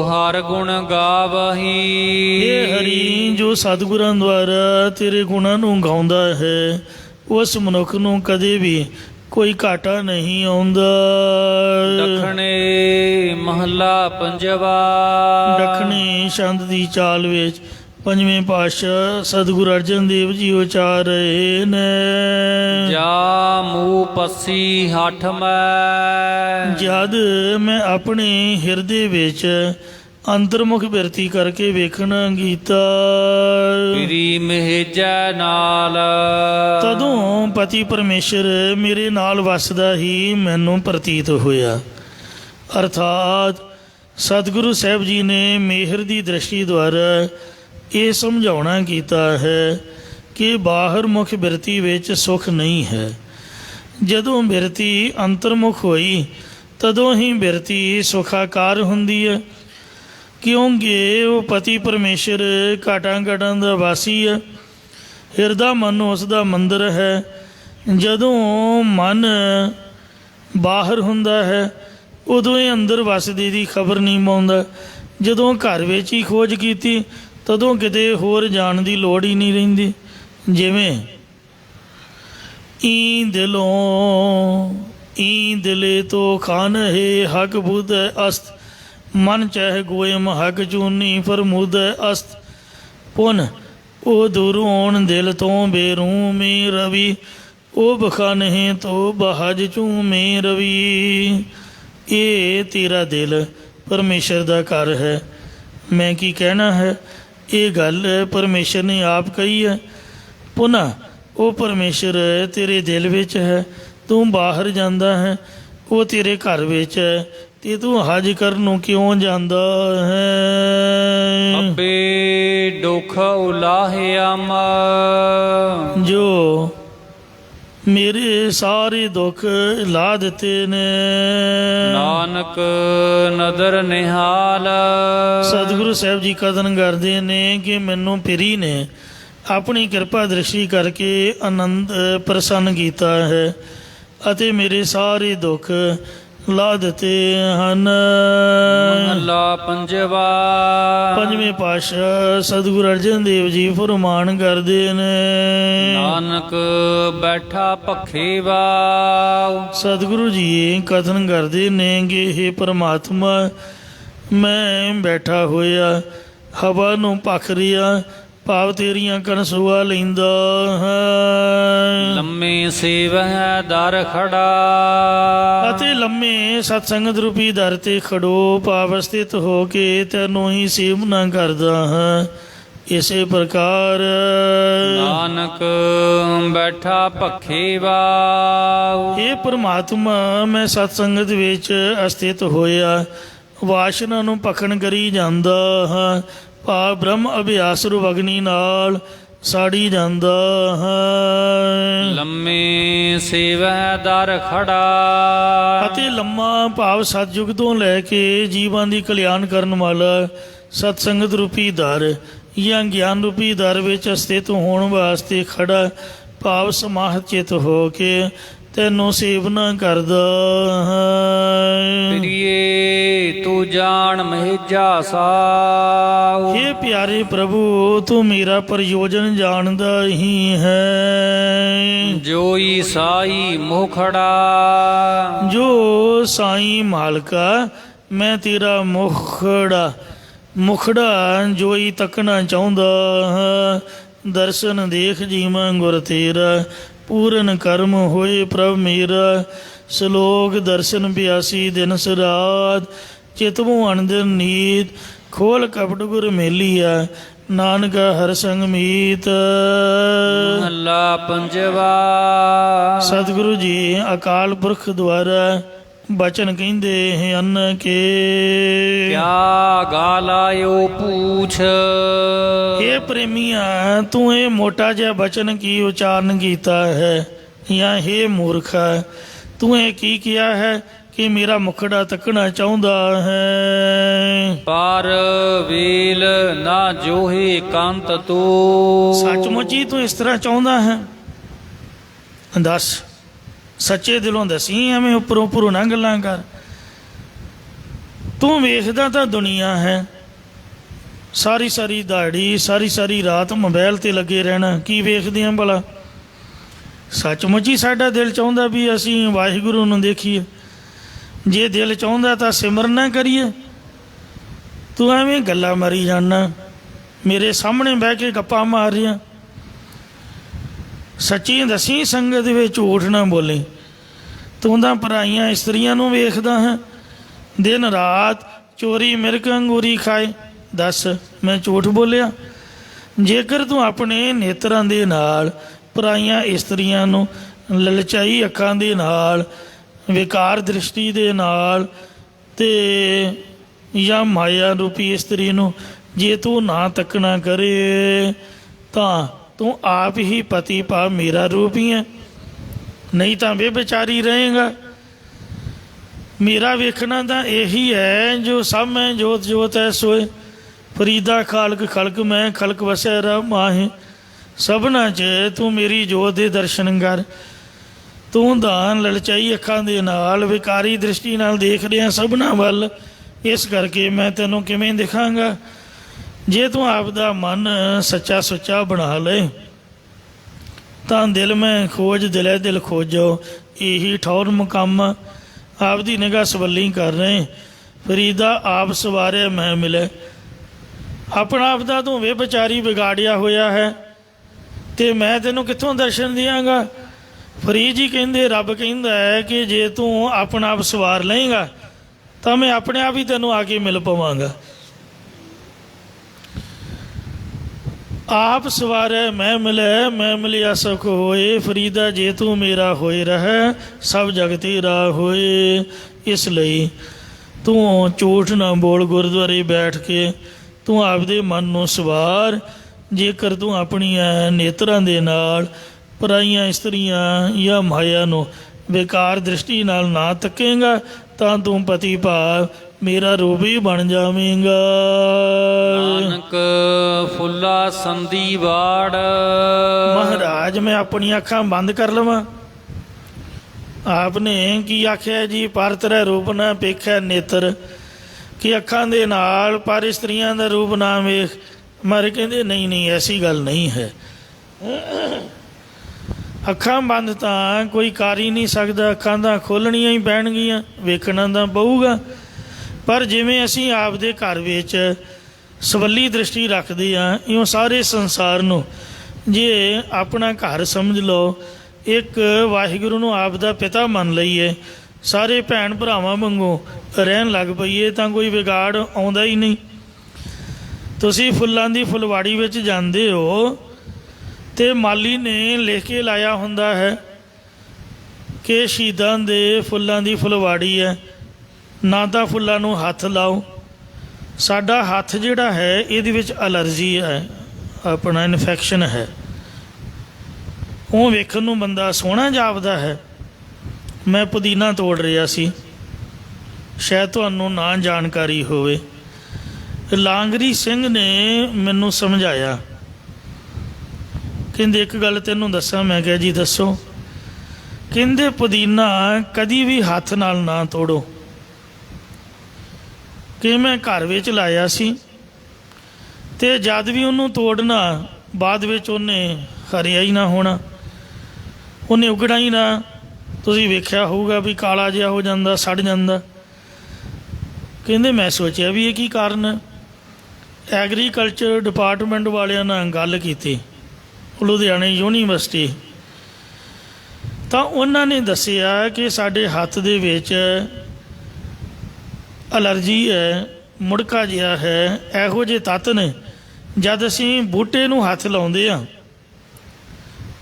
ਹਰ ਗੁਣ ਗਾਵਹੀ। ਇਹ ਹਰੀ, ਜੋ ਸਤਿਗੁਰਾਂ ਦੁਆਰਾ ਤੇਰੇ ਗੁਣਾਂ ਨੂੰ ਗਾਉਂਦਾ ਹੈ, ਉਸ ਮਨੁੱਖ ਨੂੰ ਕਦੇ ਵੀ ਕੋਈ ਘਾਟਾ ਨਹੀਂ ਆਉਂਦਾ। ਦੱਖਣੇ ਮਹੱਲਾ ਪੰਜਵਾ। ਦੱਖਣੀ ਛੰਦ ਦੀ ਚਾਲ ਵਿੱਚ ਪੰਜਵੇਂ ਪਾਤਸ਼ਾਹ ਸਤਿਗੁਰੂ ਅਰਜਨ ਦੇਵ ਜੀ ਉਚਾਰ ਰਹੇ ਨੇ। ਜਾ ਮੂਹ ਪੱਸੀ ਹੱਠ ਮੈਂ। ਜਦ ਮੈਂ ਆਪਣੇ ਹਿਰਦੇ ਵਿੱਚ ਅੰਤਰਮੁਖ ਬਿਰਤੀ ਕਰਕੇ ਵੇਖਣਾ ਕੀਤਾ, ਤੇਰੀ ਮਹਿਜੈ ਨਾਲ। ਤਦੋਂ ਪਤੀ ਪਰਮੇਸ਼ਰ ਮੇਰੇ ਨਾਲ ਵਸਦਾ ਹੀ ਮੈਨੂੰ ਪ੍ਰਤੀਤ ਹੋਇਆ। ਅਰਥਾਤ ਸਤਿਗੁਰੂ ਸਾਹਿਬ ਜੀ ਨੇ ਮਿਹਰ ਦੀ ਦ੍ਰਿਸ਼ਟੀ ਦੁਆਰਾ ਇਹ ਸਮਝਾਉਣਾ ਕੀਤਾ ਹੈ ਕਿ ਬਾਹਰ ਮੁਖ ਬਿਰਤੀ ਵਿੱਚ ਸੁੱਖ ਨਹੀਂ ਹੈ। ਜਦੋਂ ਬਿਰਤੀ ਅੰਤਰਮੁਖ ਹੋਈ ਤਦੋਂ ਹੀ ਬਿਰਤੀ ਸੁਖਾਕਾਰ ਹੁੰਦੀ ਹੈ, ਕਿਉਂਕਿ ਉਹ ਪਤੀ ਪਰਮੇਸ਼ਰ ਘਾਟਾਂ ਘਾਟਾਂ ਦਾ ਵਾਸੀ ਹੈ। ਹਿਰਦਾ ਮਨ ਉਸ ਦਾ ਮੰਦਰ ਹੈ। ਜਦੋਂ ਮਨ ਬਾਹਰ ਹੁੰਦਾ ਹੈ ਉਦੋਂ ਇਹ ਅੰਦਰ ਵਸਦੇ ਦੀ ਖਬਰ ਨਹੀਂ ਪਾਉਂਦਾ। ਜਦੋਂ ਘਰ ਵਿੱਚ ਹੀ ਖੋਜ ਕੀਤੀ ਤਦੋਂ ਕਿਤੇ ਹੋਰ ਜਾਣ ਦੀ ਲੋੜ ਹੀ ਨਹੀਂ ਰਹਿੰਦੀ। ਜਿਵੇਂ ई दिलों ई दिले तो खान है हक बुध अस्त मन चह गोयम हक चूनी फरमुद अस्त पुन ओ दुरोण दिल तो बेरू में रवि ओ बखान है तो बहज चू में रवि। ये तेरा दिल परमेश्वर ਦਾ ਘਰ ਹੈ। ਮੈਂ ਕੀ ਕਹਿਣਾ ਹੈ, ਇਹ ਗੱਲ ਪਰਮੇਸ਼ਰ ਨੇ ਆਪ ਕਹੀ ਹੈ। ਪੁਨः ਉਹ ਪਰਮੇਸ਼ਰ ਤੇਰੇ ਦਿਲ ਵਿੱਚ ਹੈ, ਤੂੰ ਬਾਹਰ ਜਾਂਦਾ ਹੈ, ਉਹ ਤੇਰੇ ਘਰ ਵਿੱਚ ਹੈ, ਤੇ ਤੂੰ ਹਜ ਕਰਨ ਨੂੰ ਕਿਉਂ ਜਾਂਦਾ ਹੈ। ਅੱਬੇ ਦੁਖ ਉਲਾਹਿਆ ਜੋ ਮੇਰੇ ਸਾਰੇ ਦੁੱਖ ਲਾ ਦਿੱਤੇ ਨੇ। ਨਾਨਕ ਨਦਰ ਨਿਹਾਲ। ਸਤਿਗੁਰੂ ਸਾਹਿਬ ਜੀ ਕਥਨ ਕਰਦੇ ਨੇ ਕਿ ਮੈਨੂੰ ਪਿਰੀ ਨੇ ਆਪਣੀ ਕਿਰਪਾ ਦ੍ਰਿਸ਼ਟੀ ਕਰਕੇ ਆਨੰਦ ਪ੍ਰਸੰਨ ਕੀਤਾ ਹੈ ਅਤੇ ਮੇਰੇ ਸਾਰੇ ਦੁੱਖ ਲਾ ਦਿੱਤੇ ਹਨ। ਮਹਲਾ ਪੰਜਵਾ। ਪੰਜਵੇਂ ਪਾਤਸ਼ਾਹ ਸਤਿਗੁਰੂ ਅਰਜਨ ਦੇਵ ਜੀ ਫਰਮਾਨ ਕਰਦੇ ਨੇ। ਨਾਨਕ ਬੈਠਾ ਭੱਖੇ ਵਾਉ। ਸਤਿਗੁਰੂ ਜੀ ਕਥਨ ਕਰਦੇ ਨੇ ਕਿ ਇਹ ਪਰਮਾਤਮਾ ਮੈਂ ਬੈਠਾ ਹੋਇਆ ਹਵਾ ਨੂੰ ਭਖ ਰਿਹਾ, ਭਾਵ ਤੇਰੀਆਂ ਕਨਸੂਆ ਲੈਂਦਾ ਹੈ। ਲੰਮੇ ਸੇਵਹਿ ਦਰ ਖੜਾ। ਅਤੇ ਲੰਮੇ ਸਤਸੰਗਤ ਰੂਪੀ ਦਰ ਤੇ ਖੜੋ, ਭਾਵ ਸਥਿਤ ਹੋ ਕੇ ਤੈਨੂੰ ਹੀ ਸੇਵਨਾ ਕਰਦਾ ਹਾਂ। ਇਸੇ ਪ੍ਰਕਾਰ ਨਾਨਕ ਬੈਠਾ ਭੱਖੇ ਵਾਉ। ਇਹ ਪਰਮਾਤਮਾ ਮੈਂ ਸਤਸੰਗਤ ਵਿੱਚ ਅਸਥਿਤ ਹੋਇਆ ਵਾਸ਼ਨਾ ਨੂੰ ਭਖਣ ਕਰੀ ਜਾਂਦਾ ਹਾਂ, ਭਾਵ ਬ੍ਰਹਮ ਅਭਿਆਸ ਰੂਪ ਅਗਨੀ ਨਾਲ ਸਾੜੀ ਜਾਂਦਾ ਹੈ। ਲੰਮੇ ਸੇਵਹਿ ਦਰ ਖੜਾ। ਅਤੇ ਲੰਮਾ ਭਾਵ ਸਤਯੁਗ ਤੋਂ ਲੈ ਕੇ ਜੀਵਾਂ ਦੀ ਕਲਿਆਣ ਕਰਨ ਵਾਲਾ ਸਤਸੰਗਤ ਰੂਪੀ ਦਰ ਜਾਂ ਗਿਆਨ ਰੂਪੀ ਦਰ ਵਿੱਚ ਸਥਿਤ ਹੋਣ ਵਾਸਤੇ ਖੜਾ, ਭਾਵ ਸਮਾਹਿਤ ਚਿਤ ਹੋ ਕੇ ਤੈਨੂੰ ਸੇਵਨਾ ਕਰਦਾ ਹੈ। ਪ੍ਰੀਏ ਤੂੰ ਜਾਣ ਮਹਿਜਾ ਸਾਉ। हे ਪਿਆਰੇ ਪ੍ਰਭੂ ਤੂੰ ਮੇਰਾ ਪ੍ਰਯੋਜਨ ਜਾਣਦਾ ਹੀ ਹੈ। ਜੋਈ ਸਾਈ ਮੁਖੜਾ। ਜੋ ਸਾਈਂ ਮਾਲਕਾ ਮੈਂ ਤੇਰਾ ਮੁਖੜਾ ਜੋਈ ਤੱਕਣਾ ਚਾਹੁੰਦਾ ਹਾਂ। ਦਰਸ਼ਨ ਦੇਖ ਜੀਵਾਂ ਗੁਰ ਤੇਰਾ, ਪੂਰਨ ਕਰਮ ਹੋਏ ਪ੍ਰਭ ਮੇਰਾ। ਸ਼ਲੋਕ ਦਰਸ਼ਨ ਬਿਆਸੀ ਦਿਨ ਸਰਾਤ, ਚਿਤਵੋਂ ਅਣਦਿਨ ਨੀਤ, ਖੋਲ ਕਪਟ ਗੁਰ ਮੇਲੀਆ, ਨਾਨਕ ਹਰ ਸੰਗ ਮੀਤ। ਮਹਲਾ ਪੰਜਵਾ। ਸਤਿਗੁਰੂ ਜੀ ਅਕਾਲ ਪੁਰਖ ਦੁਆਰਾ ਬਚਨ ਕਹਿੰਦੇ ਹਨ ਕਿ ਕਿਆ ਗਾਲਾਇਓ ਪੂਛ। ਇਹ ਪ੍ਰੇਮੀਆਂ ਤੂੰ ਇਹ ਮੋਟਾ ਜਿਹਾ ਬਚਨ ਕੀ ਉਚਾਰਨ ਕੀਤਾ ਹੈ, ਜਾਂ ਹੇ ਮੂਰਖਾ ਤੂੰ ਇਹ ਕੀ ਕਿਹਾ ਹੈ ਕਿ ਮੇਰਾ ਮੁਖੜਾ ਤੱਕਣਾ ਚਾਹੁੰਦਾ ਹੈ। ਪਰ ਵੇਲ ਨਾ ਜੋਹੇ ਕੰਤ ਤੂੰ। ਸੱਚਮੁੱਚ ਹੀ ਤੂੰ ਇਸ ਤਰ੍ਹਾਂ ਚਾਹੁੰਦਾ ਹੈ? ਦੱਸ, ਸੱਚੇ ਦਿਲੋਂ ਦਸੀ, ਐਵੇਂ ਉੱਪਰੋਂ ਨਾ ਗੱਲਾਂ ਕਰ। ਤੂੰ ਵੇਖਦਾ ਤਾਂ ਦੁਨੀਆ ਹੈ, ਸਾਰੀ ਸਾਰੀ ਦਿਹਾੜੀ ਸਾਰੀ ਰਾਤ ਮੋਬਾਈਲ ਤੇ ਲੱਗੇ ਰਹਿਣਾ, ਕੀ ਵੇਖਦੇ ਆਂ ਭਲਾ? ਸੱਚਮੁੱਚ ਹੀ ਸਾਡਾ ਦਿਲ ਚਾਹੁੰਦਾ ਵੀ ਅਸੀਂ ਵਾਹਿਗੁਰੂ ਨੂੰ ਦੇਖੀਏ। ਜੇ ਦਿਲ ਚਾਹੁੰਦਾ ਤਾਂ ਸਿਮਰਨ ਨਾ ਕਰੀਏ। ਤੂੰ ਐਵੇਂ ਗੱਲਾਂ ਮਾਰੀ ਜਾਣਾ, ਮੇਰੇ ਸਾਹਮਣੇ ਬਹਿ ਕੇ ਗੱਪਾਂ ਮਾਰ ਰਿਹਾ। ਸੱਚੀ ਦਸੀ, ਸੰਗਤ ਵਿੱਚ ਝੂਠ ਨਾ ਬੋਲੇ। ਤੂੰ ਤਾਂ ਪਰਾਈਆਂ ਇਸਤਰੀਆਂ ਨੂੰ ਵੇਖਦਾ ਹੈ, ਦਿਨ ਰਾਤ ਚੋਰੀ ਮਿਰਕ ਅੰਗੂਰੀ ਖਾਏ। ਦੱਸ ਮੈਂ ਝੂਠ ਬੋਲਿਆ? ਜੇਕਰ ਤੂੰ ਆਪਣੇ ਨੇਤਰਾਂ ਦੇ ਨਾਲ ਪਰਾਈਆਂ ਇਸਤਰੀਆਂ ਨੂੰ, ਲਲਚਾਈ ਅੱਖਾਂ ਦੇ ਨਾਲ, ਵਿਕਾਰ ਦ੍ਰਿਸ਼ਟੀ ਦੇ ਨਾਲ ਤੇ ਜਾਂ ਮਾਇਆ ਰੂਪੀ ਇਸਤਰੀ ਨੂੰ ਜੇ ਤੂੰ ਨਾ ਤੱਕਣਾ ਕਰੇ ਤਾਂ ਤੂੰ ਆਪ ਹੀ ਪਤੀ ਭਾਵ ਮੇਰਾ ਰੂਪ ਹੀ ਹੈ, ਨਹੀਂ ਤਾਂ ਬੇਬਿਚਾਰੀ ਰਹੇਗਾ। ਮੇਰਾ ਵੇਖਣਾ ਤਾਂ ਇਹੀ ਹੈ ਜੋ ਸਭ ਮੈਂ ਜੋਤ ਜੋਤ ਹੈ ਸੋਏ, ਫਰੀਦਾ ਖਾਲਕ ਖਲਕ ਮੈਂ ਖਲਕ ਵਸੈ ਰਹ ਮਾਹੇ। ਸਭਨਾ 'ਚ ਤੂੰ ਮੇਰੀ ਜੋਤ ਦੇ ਦਰਸ਼ਨ ਕਰ। ਤੂੰ ਦਾਨ ਲਲਚਾਈ ਅੱਖਾਂ ਦੇ ਨਾਲ, ਵਿਕਾਰੀ ਦ੍ਰਿਸ਼ਟੀ ਨਾਲ ਦੇਖ ਰਿਹਾ ਸਭਨਾ ਵੱਲ, ਇਸ ਕਰਕੇ ਮੈਂ ਤੈਨੂੰ ਕਿਵੇਂ ਦਿਖਾਂਗਾ? ਜੇ ਤੂੰ ਆਪ ਦਾ ਮਨ ਸੱਚਾ ਸੁੱਚਾ ਬਣਾ ਲਏ ਤਾਂ ਦਿਲ ਮੈਂ ਖੋਜ ਦਿਲੇ ਦਿਲ ਖੋਜੋ, ਇਹੀ ਠੌਰ ਮੁਕੰਮ ਆਪਦੀ ਨਿਗਾਹ ਸਵੱਲੀ ਕਰ ਰਹੇ। ਫਰੀਦਾ ਆਪ ਸਵਾਰਿਆ ਮੈਂ ਮਿਲੇ। ਆਪਣਾ ਆਪ ਦਾ ਤੂੰ ਵੇ ਵਿਚਾਰੀ ਵਿਗਾੜਿਆ ਹੋਇਆ ਹੈ, ਤੇ ਮੈਂ ਤੈਨੂੰ ਕਿੱਥੋਂ ਦਰਸ਼ਨ ਦਿਆਂਗਾ। ਫਰੀਦ ਜੀ ਕਹਿੰਦੇ ਰੱਬ ਕਹਿੰਦਾ ਹੈ ਕਿ ਜੇ ਤੂੰ ਆਪਣਾ ਆਪ ਸਵਾਰ ਲਏਗਾ ਤਾਂ ਮੈਂ ਆਪਣੇ ਆਪ ਹੀ ਤੈਨੂੰ ਆ ਕੇ ਮਿਲ ਪਵਾਂਗਾ। ਆਪ ਸਵਾਰੇ ਮੈਂ ਮਿਲੇ, ਮੈਂ ਮਿਲਿਆ ਸੁਖ ਹੋਏ। ਫਰੀਦਾ ਜੇ ਤੂੰ ਮੇਰਾ ਹੋਏ ਰਹਿ, ਸਭ ਜਗ ਤੇਰਾ ਹੋਏ। ਇਸ ਲਈ ਤੂੰ ਝੂਠ ਨਾ ਬੋਲ, ਗੁਰਦੁਆਰੇ ਬੈਠ ਕੇ ਤੂੰ ਆਪਦੇ ਮਨ ਨੂੰ ਸਵਾਰ। ਜੇਕਰ ਤੂੰ ਆਪਣੀਆਂ ਨੇਤਰਾਂ ਦੇ ਨਾਲ ਪਰਾਈਆਂ ਇਸਤਰੀਆਂ ਜਾਂ ਮਾਇਆ ਨੂੰ ਬੇਕਾਰ ਦ੍ਰਿਸ਼ਟੀ ਨਾਲ ਨਾ ਤੱਕੇਂਗਾ ਤਾਂ ਤੂੰ ਪਤੀ ਭਾਵ ਮੇਰਾ ਰੂਪ ਹੀ ਬਣ ਜਾਵੇਂਗਾ। ਨਾਨਕ ਫੁੱਲਾ ਸੰਧੀ ਵਾੜ। ਮਹਾਰਾਜ ਮੈਂ ਆਪਣੀਆਂ ਅੱਖਾਂ ਬੰਦ ਕਰ ਲਵਾਂ? ਆਪ ਨੇ ਕੀ ਆਖਿਆ ਜੀ? ਪਰ ਤੇਰਾ ਰੂਪ ਨਾ ਵੇਖਿਆ ਨੇਤਰ, ਕਿ ਅੱਖਾਂ ਦੇ ਨਾਲ ਪਰ ਇਸਤਰੀਆਂ ਦਾ ਰੂਪ ਨਾ ਵੇਖ। ਮਾਰੇ ਕਹਿੰਦੇ ਨਹੀਂ ਨਹੀਂ, ਐਸੀ ਗੱਲ ਨਹੀਂ ਹੈ। ਅੱਖਾਂ ਬੰਦ ਤਾਂ ਕੋਈ ਕਰ ਹੀ ਨਹੀਂ ਸਕਦਾ, ਅੱਖਾਂ ਤਾਂ ਖੋਲ੍ਹਣੀਆਂ ਹੀ ਪੈਣਗੀਆਂ, ਵੇਖਣਾ ਤਾਂ ਪਊਗਾ। ਪਰ ਜਿਵੇਂ ਅਸੀਂ ਆਪਦੇ ਘਰ ਵਿੱਚ ਸਵੱਲੀ ਦ੍ਰਿਸ਼ਟੀ ਰੱਖਦੇ ਹਾਂ, ਇਉਂ ਸਾਰੇ ਸੰਸਾਰ ਨੂੰ ਜੇ ਆਪਣਾ ਘਰ ਸਮਝ ਲਓ, ਇੱਕ ਵਾਹਿਗੁਰੂ ਨੂੰ ਆਪ ਦਾ ਪਿਤਾ ਮੰਨ ਲਈਏ, ਸਾਰੇ ਭੈਣ ਭਰਾਵਾਂ ਵਾਂਗੂ ਰਹਿਣ ਲੱਗ ਪਈਏ ਤਾਂ ਕੋਈ ਵਿਗਾੜ ਆਉਂਦਾ ਹੀ ਨਹੀਂ। ਤੁਸੀਂ ਫੁੱਲਾਂ ਦੀ ਫੁਲਵਾੜੀ ਵਿੱਚ ਜਾਂਦੇ ਹੋ ਤੇ ਮਾਲੀ ਨੇ ਲਿਖ ਕੇ ਲਾਇਆ ਹੁੰਦਾ ਹੈ ਕਿ ਸ਼ਹੀਦਾਂ ਦੇ ਫੁੱਲਾਂ ਦੀ ਫੁਲਵਾੜੀ ਹੈ, ਨਾ ਤਾਂ ਫੁੱਲਾਂ ਨੂੰ ਹੱਥ ਲਾਓ। ਸਾਡਾ ਹੱਥ ਜਿਹੜਾ ਹੈ ਇਹਦੇ ਵਿੱਚ ਐਲਰਜੀ ਹੈ, ਆਪਣਾ ਇਨਫੈਕਸ਼ਨ ਹੈ। ਉਹ ਵੇਖਣ ਨੂੰ ਬੰਦਾ ਸੋਹਣਾ ਜਾਪਦਾ ਹੈ। ਮੈਂ ਪੁਦੀਨਾ ਤੋੜ ਰਿਹਾ ਸੀ, ਸ਼ਾਇਦ ਤੁਹਾਨੂੰ ਨਾ ਜਾਣਕਾਰੀ ਹੋਵੇ। ਲਾਂਗਰੀ ਸਿੰਘ ਨੇ ਮੈਨੂੰ ਸਮਝਾਇਆ, ਕਹਿੰਦੇ ਇੱਕ ਗੱਲ ਤੈਨੂੰ ਦੱਸਾਂ। ਮੈਂ ਕਿਹਾ ਜੀ ਦੱਸੋ। ਕਹਿੰਦੇ ਪੁਦੀਨਾ ਕਦੀ ਵੀ ਹੱਥ ਨਾਲ ਨਾ ਤੋੜੋ। ਕਿ ਮੈਂ ਘਰ ਵਿੱਚ ਲਾਇਆ ਸੀ ਤੇ ਜਦ ਵੀ ਉਹਨੂੰ ਤੋੜਨਾ ਬਾਅਦ ਵਿੱਚ ਉਹਨੇ ਹਰਿਆ ਹੀ ਨਾ ਹੋਣਾ, ਉਹਨੇ ਉਗੜਾ ਹੀ ਨਾ। ਤੁਸੀਂ ਵੇਖਿਆ ਹੋਊਗਾ ਵੀ ਕਾਲਾ ਜਿਹਾ ਹੋ ਜਾਂਦਾ, ਸੜ ਜਾਂਦਾ। ਕਹਿੰਦੇ ਮੈਂ ਸੋਚਿਆ ਵੀ ਇਹ ਕੀ ਕਾਰਨ। ਐਗਰੀਕਲਚਰ ਡਿਪਾਰਟਮੈਂਟ ਵਾਲਿਆਂ ਨਾਲ ਗੱਲ ਕੀਤੀ, ਲੁਧਿਆਣੇ ਯੂਨੀਵਰਸਿਟੀ, ਤਾਂ ਉਹਨਾਂ ਨੇ ਦੱਸਿਆ ਕਿ ਸਾਡੇ ਹੱਥ ਦੇ ਵਿੱਚ ਐਲਰਜੀ ਹੈ, ਮੁੜਕਾ ਜਿਹਾ ਹੈ, ਇਹੋ ਜਿਹੇ ਤੱਤ ਨੇ। ਜਦ ਅਸੀਂ ਬੂਟੇ ਨੂੰ ਹੱਥ ਲਾਉਂਦੇ ਹਾਂ,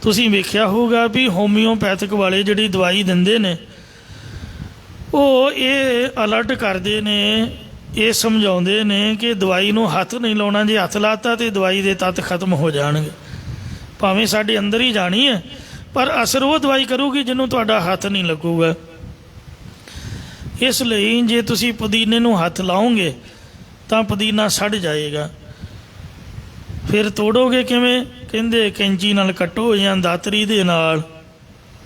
ਤੁਸੀਂ ਵੇਖਿਆ ਹੋਊਗਾ ਵੀ ਹੋਮਿਓਪੈਥਿਕ ਵਾਲੇ ਜਿਹੜੀ ਦਵਾਈ ਦਿੰਦੇ ਨੇ, ਉਹ ਇਹ ਅਲਰਟ ਕਰਦੇ ਨੇ, ਇਹ ਸਮਝਾਉਂਦੇ ਨੇ ਕਿ ਦਵਾਈ ਨੂੰ ਹੱਥ ਨਹੀਂ ਲਾਉਣਾ। ਜੇ ਹੱਥ ਲਾਤਾ ਤਾਂ ਦਵਾਈ ਦੇ ਤੱਤ ਖਤਮ ਹੋ ਜਾਣਗੇ। ਭਾਵੇਂ ਸਾਡੇ ਅੰਦਰ ਹੀ ਜਾਣੀ ਹੈ, ਪਰ ਅਸਰ ਉਹ ਦਵਾਈ ਕਰੂਗੀ ਜਿਹਨੂੰ ਤੁਹਾਡਾ ਹੱਥ ਨਹੀਂ ਲੱਗੂਗਾ। ਇਸ ਲਈ ਜੇ ਤੁਸੀਂ ਪੁਦੀਨੇ ਨੂੰ ਹੱਥ ਲਾਓਗੇ ਤਾਂ ਪੁਦੀਨਾ ਸੜ ਜਾਏਗਾ। ਫਿਰ ਤੋੜੋਗੇ ਕਿਵੇਂ? ਕਹਿੰਦੇ ਕੈਂਚੀ ਨਾਲ ਕੱਟੋ ਜਾਂ ਦਾਤਰੀ ਦੇ ਨਾਲ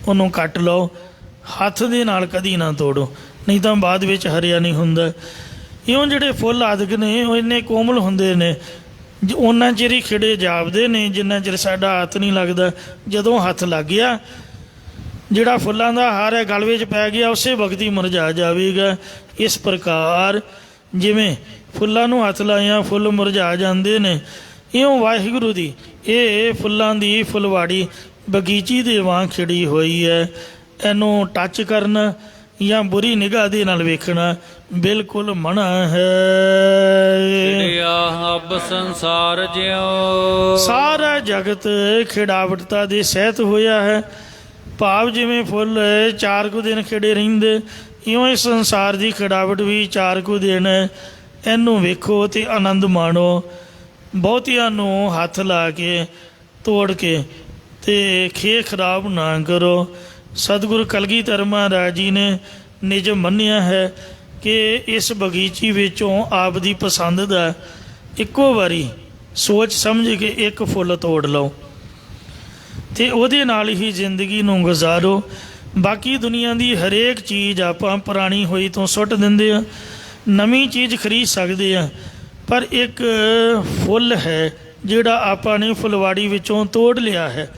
ਉਹਨੂੰ ਕੱਟ ਲਓ, ਹੱਥ ਦੇ ਨਾਲ ਕਦੀ ਨਾ ਤੋੜੋ, ਨਹੀਂ ਤਾਂ ਬਾਅਦ ਵਿੱਚ ਹਰਿਆ ਨਹੀਂ ਹੁੰਦਾ। ਇਉਂ ਜਿਹੜੇ ਫੁੱਲ ਆਦਿਕ ਨੇ ਉਹ ਇੰਨੇ ਕੋਮਲ ਹੁੰਦੇ ਨੇ, ਉਹਨਾਂ ਚਿਰ ਹੀ ਖਿੜੇ ਜਾਪਦੇ ਨੇ ਜਿੰਨਾ ਚਿਰ ਸਾਡਾ ਹੱਥ ਨਹੀਂ ਲੱਗਦਾ। ਜਦੋਂ ਹੱਥ ਲੱਗ ਗਿਆ, ਜਿਹੜਾ ਫੁੱਲਾਂ ਦਾ ਹਾਰ ਹੈ ਗਲ ਵਿੱਚ ਪੈ ਗਿਆ, ਉਸੇ ਵਕਤ ਹੀ ਮੁਰਝਾ ਜਾਵੇਗਾ। ਇਸ ਪ੍ਰਕਾਰ ਜਿਵੇਂ ਫੁੱਲਾਂ ਨੂੰ ਹੱਥ ਲਾਇਆ ਫੁੱਲ ਮੁਰਝਾ ਜਾਂਦੇ ਨੇ, ਇਉਂ ਵਾਹਿਗੁਰੂ ਦੀ ਇਹ ਫੁੱਲਾਂ ਦੀ ਫੁਲਵਾੜੀ ਬਗੀਚੀ ਦੇ ਵਾਂਗ ਖਿੜੀ ਹੋਈ ਹੈ। ਇਹਨੂੰ ਟੱਚ ਕਰਨਾ ਜਾਂ ਬੁਰੀ ਨਿਗਾਹ ਦੇ ਨਾਲ ਵੇਖਣਾ ਬਿਲਕੁਲ ਮਨਾ ਹੈ। ਅਬ ਸੰਸਾਰ ਜਿਉ। ਸਾਰਾ ਜਗਤ ਖਿੜਾਵਟਤਾ ਦੇ ਸਹਿਤ ਹੋਇਆ ਹੈ। ਭਾਵ ਜਿਵੇਂ ਫੁੱਲ 4 ਕੁ ਦਿਨ ਖਿੜੇ ਰਹਿੰਦੇ, ਇਉਂ ਇਸ ਸੰਸਾਰ ਦੀ ਖਿੜਾਵਟ ਵੀ 4 ਕੁ ਦਿਨ। ਇਹਨੂੰ ਵੇਖੋ ਅਤੇ ਆਨੰਦ ਮਾਣੋ। ਬਹੁਤਿਆਂ ਨੂੰ ਹੱਥ ਲਾ ਕੇ ਤੋੜ ਕੇ ਅਤੇ ਖੇ ਖਰਾਬ ਨਾ ਕਰੋ। ਸਤਿਗੁਰੂ ਕਲਗੀਧਰ ਮਹਾਰਾਜ ਜੀ ਨੇ ਨਿਜ ਮੰਨਿਆ ਹੈ ਕਿ ਇਸ ਬਗੀਚੀ ਵਿੱਚੋਂ ਆਪ ਦੀ ਪਸੰਦ ਦਾ ਇੱਕੋ ਵਾਰੀ ਸੋਚ ਸਮਝ ਕੇ ਇੱਕ ਫੁੱਲ ਤੋੜ ਲਓ ਅਤੇ ਉਹਦੇ ਨਾਲ ਹੀ ਜ਼ਿੰਦਗੀ ਨੂੰ ਗੁਜ਼ਾਰੋ। ਬਾਕੀ ਦੁਨੀਆ ਦੀ ਹਰੇਕ ਚੀਜ਼ ਆਪਾਂ ਪੁਰਾਣੀ ਹੋਈ ਤੋਂ ਸੁੱਟ ਦਿੰਦੇ ਹਾਂ, ਨਵੀਂ ਚੀਜ਼ ਖਰੀਦ ਸਕਦੇ ਹਾਂ, ਪਰ ਇੱਕ ਫੁੱਲ ਹੈ ਜਿਹੜਾ ਆਪਾਂ ਨੇ ਫੁਲਵਾੜੀ ਵਿੱਚੋਂ ਤੋੜ ਲਿਆ ਹੈ।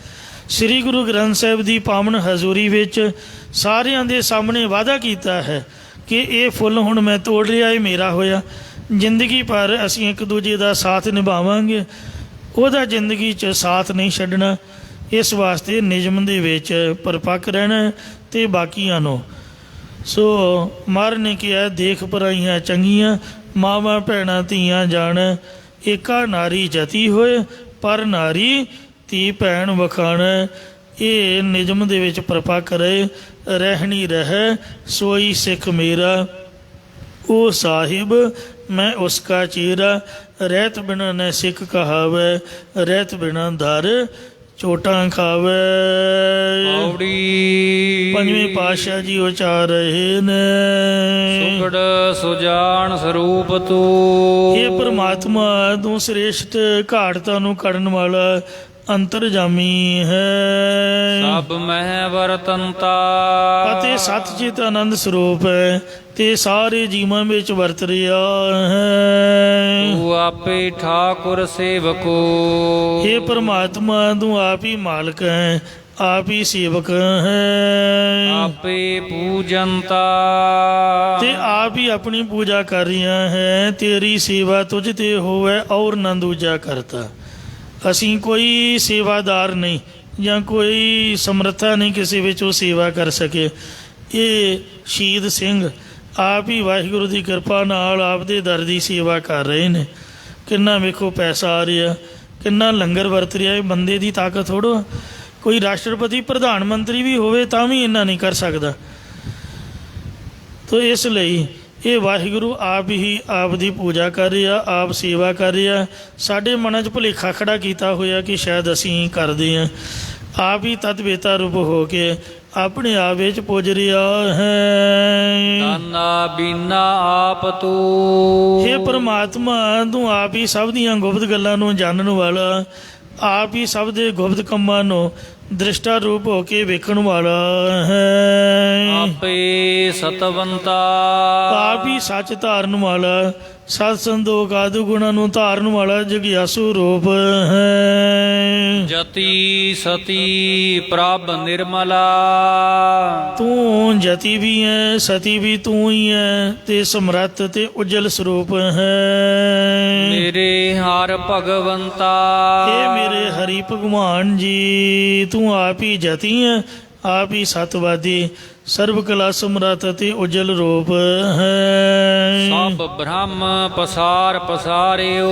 ਸ੍ਰੀ ਗੁਰੂ ਗ੍ਰੰਥ ਸਾਹਿਬ ਦੀ ਪਾਵਨ ਹਜ਼ੂਰੀ ਵਿੱਚ ਸਾਰਿਆਂ ਦੇ ਸਾਹਮਣੇ ਵਾਅਦਾ ਕੀਤਾ ਹੈ ਕਿ ਇਹ ਫੁੱਲ ਹੁਣ ਮੈਂ ਤੋੜ ਰਿਹਾ, ਇਹ ਮੇਰਾ ਹੋਇਆ। ਜ਼ਿੰਦਗੀ ਭਰ ਅਸੀਂ ਇੱਕ ਦੂਜੇ ਦਾ ਸਾਥ ਨਿਭਾਵਾਂਗੇ, ਉਹਦਾ ਜ਼ਿੰਦਗੀ 'ਚ ਸਾਥ ਨਹੀਂ ਛੱਡਣਾ। ਇਸ ਵਾਸਤੇ ਨਿਯਮ ਦੇ ਵਿੱਚ ਪਰਪੱਕ ਰਹਿਣਾ ਅਤੇ ਬਾਕੀਆਂ ਨੂੰ। ਸੋ ਮਹਾਰਾਜ ਨੇ ਕਿਹਾ, ਦੇਖ ਪਰਾਈਆਂ ਚੰਗੀਆਂ, ਮਾਵਾਂ ਭੈਣਾਂ ਧੀਆਂ ਜਾਣ, ਏਕਾ ਨਾਰੀ ਜਤੀ ਹੋਏ, ਪਰ ਨਾਰੀ ਧੀ ਭੈਣ ਵਖਾਣ। ਇਹ ਨਿਯਮ ਦੇ ਵਿੱਚ ਪਰਪੱਕ ਰਹੇ, ਰਹਿਣੀ ਰਹਿ ਸੋਈ ਸਿੱਖ ਮੇਰਾ, ਉਹ ਸਾਹਿਬ ਮੈਂ ਉਸਕਾ ਚੇਰਾ, ਰਹਿਤ ਬਿਨਾ ਨ ਸਿੱਖ ਕਹਾਵੇ, ਰਹਿਤ ਬਿਨਾ ਦਰ ਚੋਟਾਂ ਖਾਵੇ। ਪੌੜੀ ਪੰਜਵੇਂ ਪਾਤਸ਼ਾਹ ਜੀ ਉਚਾਰ ਰਹੇ ਨੇ, ਸੁਗੜ ਸੁਜਾਨ ਸਰੂਪ ਤੂੰ। ਇਹ ਪਰਮਾਤਮਾ ਤੂੰ ਸ੍ਰੇਸ਼ਟ ਘਾੜਤਾਂ ਨੂੰ ਕੱਢਣ ਵਾਲਾ ਅੰਤਰਜਾਮੀ ਹੈ, ਸਭ ਮਹਿ ਵਰਤੰਤਾ। ਅਤੇ ਸਤਿਚਿਤ ਆਨੰਦ ਸਰੂਪ ਹੈ ਤੇ ਸਾਰੇ ਜੀਵਾਂ ਵਿੱਚ ਵਰਤ ਰਿਹਾ ਹੈ। ਤੂੰ ਆਪੇ ਠਾਕੁਰ ਸੇਵਕੋ। ਇਹ ਪਰਮਾਤਮਾ ਤੂੰ ਆਪ ਹੀ ਮਾਲਕ ਹੈ, ਆਪ ਹੀ ਸੇਵਕ ਹੈ, ਆਪੇ ਪੂਜੰਤਾ। ਤੇ ਆਪ ਹੀ ਆਪਣੀ ਪੂਜਾ ਕਰ ਰਿਹਾ ਹੈ। ਤੇਰੀ ਸੇਵਾ ਤੁਝ ਤੇ ਹੋਵੇ ਔਰ ਨਾ ਦੂਜਾ ਕਰਤਾ। ਅਸੀਂ ਕੋਈ ਸੇਵਾਦਾਰ ਨਹੀਂ ਜਾਂ ਕੋਈ ਸਮਰੱਥਾ ਨਹੀਂ ਕਿਸੇ ਵਿੱਚ ਉਹ ਸੇਵਾ ਕਰ ਸਕੇ। ਇਹ ਸ਼ਹੀਦ ਸਿੰਘ ਆਪ ਹੀ ਵਾਹਿਗੁਰੂ ਦੀ ਕਿਰਪਾ ਨਾਲ ਆਪ ਦੇ ਦਰ ਦੀ ਸੇਵਾ ਕਰ ਰਹੇ ਨੇ। ਕਿੰਨਾ ਵੇਖੋ ਪੈਸਾ ਆ ਰਿਹਾ, ਕਿੰਨਾ ਲੰਗਰ ਵਰਤ ਰਿਹਾ। ਇਹ ਬੰਦੇ ਦੀ ਤਾਕਤ ਥੋੜ੍ਹਾ, ਕੋਈ ਰਾਸ਼ਟਰਪਤੀ ਪ੍ਰਧਾਨ ਮੰਤਰੀ ਵੀ ਹੋਵੇ ਤਾਂ ਵੀ ਇੰਨਾ ਨਹੀਂ ਕਰ ਸਕਦਾ। ਤਾਂ ਇਸ ਲਈ ਇਹ ਵਾਹਿਗੁਰੂ ਆਪ ਹੀ ਆਪ ਦੀ ਪੂਜਾ ਕਰ ਰਿਹਾ, ਆਪ ਸੇਵਾ ਕਰ ਰਿਹਾ। ਸਾਡੇ ਮਨਾਂ 'ਚ ਭੁਲੇਖਾ ਖੜਾ ਕੀਤਾ ਹੋਇਆ ਕਿ ਸ਼ਾਇਦ ਅਸੀਂ ਕਰਦੇ ਹਾਂ। ਆਪ ਹੀ ਤਤ ਵੇਤਾ ਰੂਪ ਹੋ ਕੇ ਆਪਣੇ ਆਪ ਵਿੱਚ ਪੁੱਜ ਰਿਹਾ ਹੈ। ਤਾਨਾ ਬੀਨਾ ਆਪ ਤੂੰ। ਹੇ ਪਰਮਾਤਮਾ ਤੂੰ ਆਪ ਹੀ ਸਭ ਦੀਆਂ ਗੁਪਤ ਗੱਲਾਂ ਨੂੰ ਜਾਣਨ ਵਾਲਾ, ਆਪ ਹੀ ਸਭ ਦੇ ਗੁਪਤ ਕੰਮਾਂ ਨੂੰ ਦ੍ਰਿਸ਼ਟਾ ਰੂਪ ਹੋ ਕੇ ਵੇਖਣ ਵਾਲਾ ਹੈ। ਆਪੇ ਸਤਵੰਤਾ। ਆਪ ਹੀ ਸੱਚ ਧਾਰਨ ਵਾਲਾ, ਸਤ ਸੰਤੋਖ ਆਦਿ ਗੁਣਾਂ ਨੂੰ ਧਾਰਨ ਵਾਲਾ ਜਗਿਆਸੂ ਰੂਪ ਹੈ। ਜਤੀ ਸਤੀ ਪ੍ਰਭ ਨਿਰਮਲਾ। ਤੂੰ ਜਤੀ ਵੀ ਹੈ, ਸਤੀ ਵੀ ਤੂੰ ਹੀ ਹੈ, ਤੇ ਸਮਰੱਥ ਤੇ ਉਜਲ ਸਰੂਪ ਹੈ। ਮੇਰੇ ਹਰ ਭਗਵੰਤਾ। ਇਹ ਮੇਰੇ ਹਰੀ ਭਗਵਾਨ ਜੀ, ਤੂੰ ਆਪ ਹੀ ਜਤੀ ਹੈ, ਆਪ ਹੀ ਸਤਵਾਦੀ, ਸਰਬ ਕਲਾ ਸਮਰੱਥ ਅਤੇ ਉਜਲ ਰੂਪ ਹੈ। ਸਭ ਬ੍ਰਹਮ ਪਸਾਰ ਪਸਾਰਿਓ।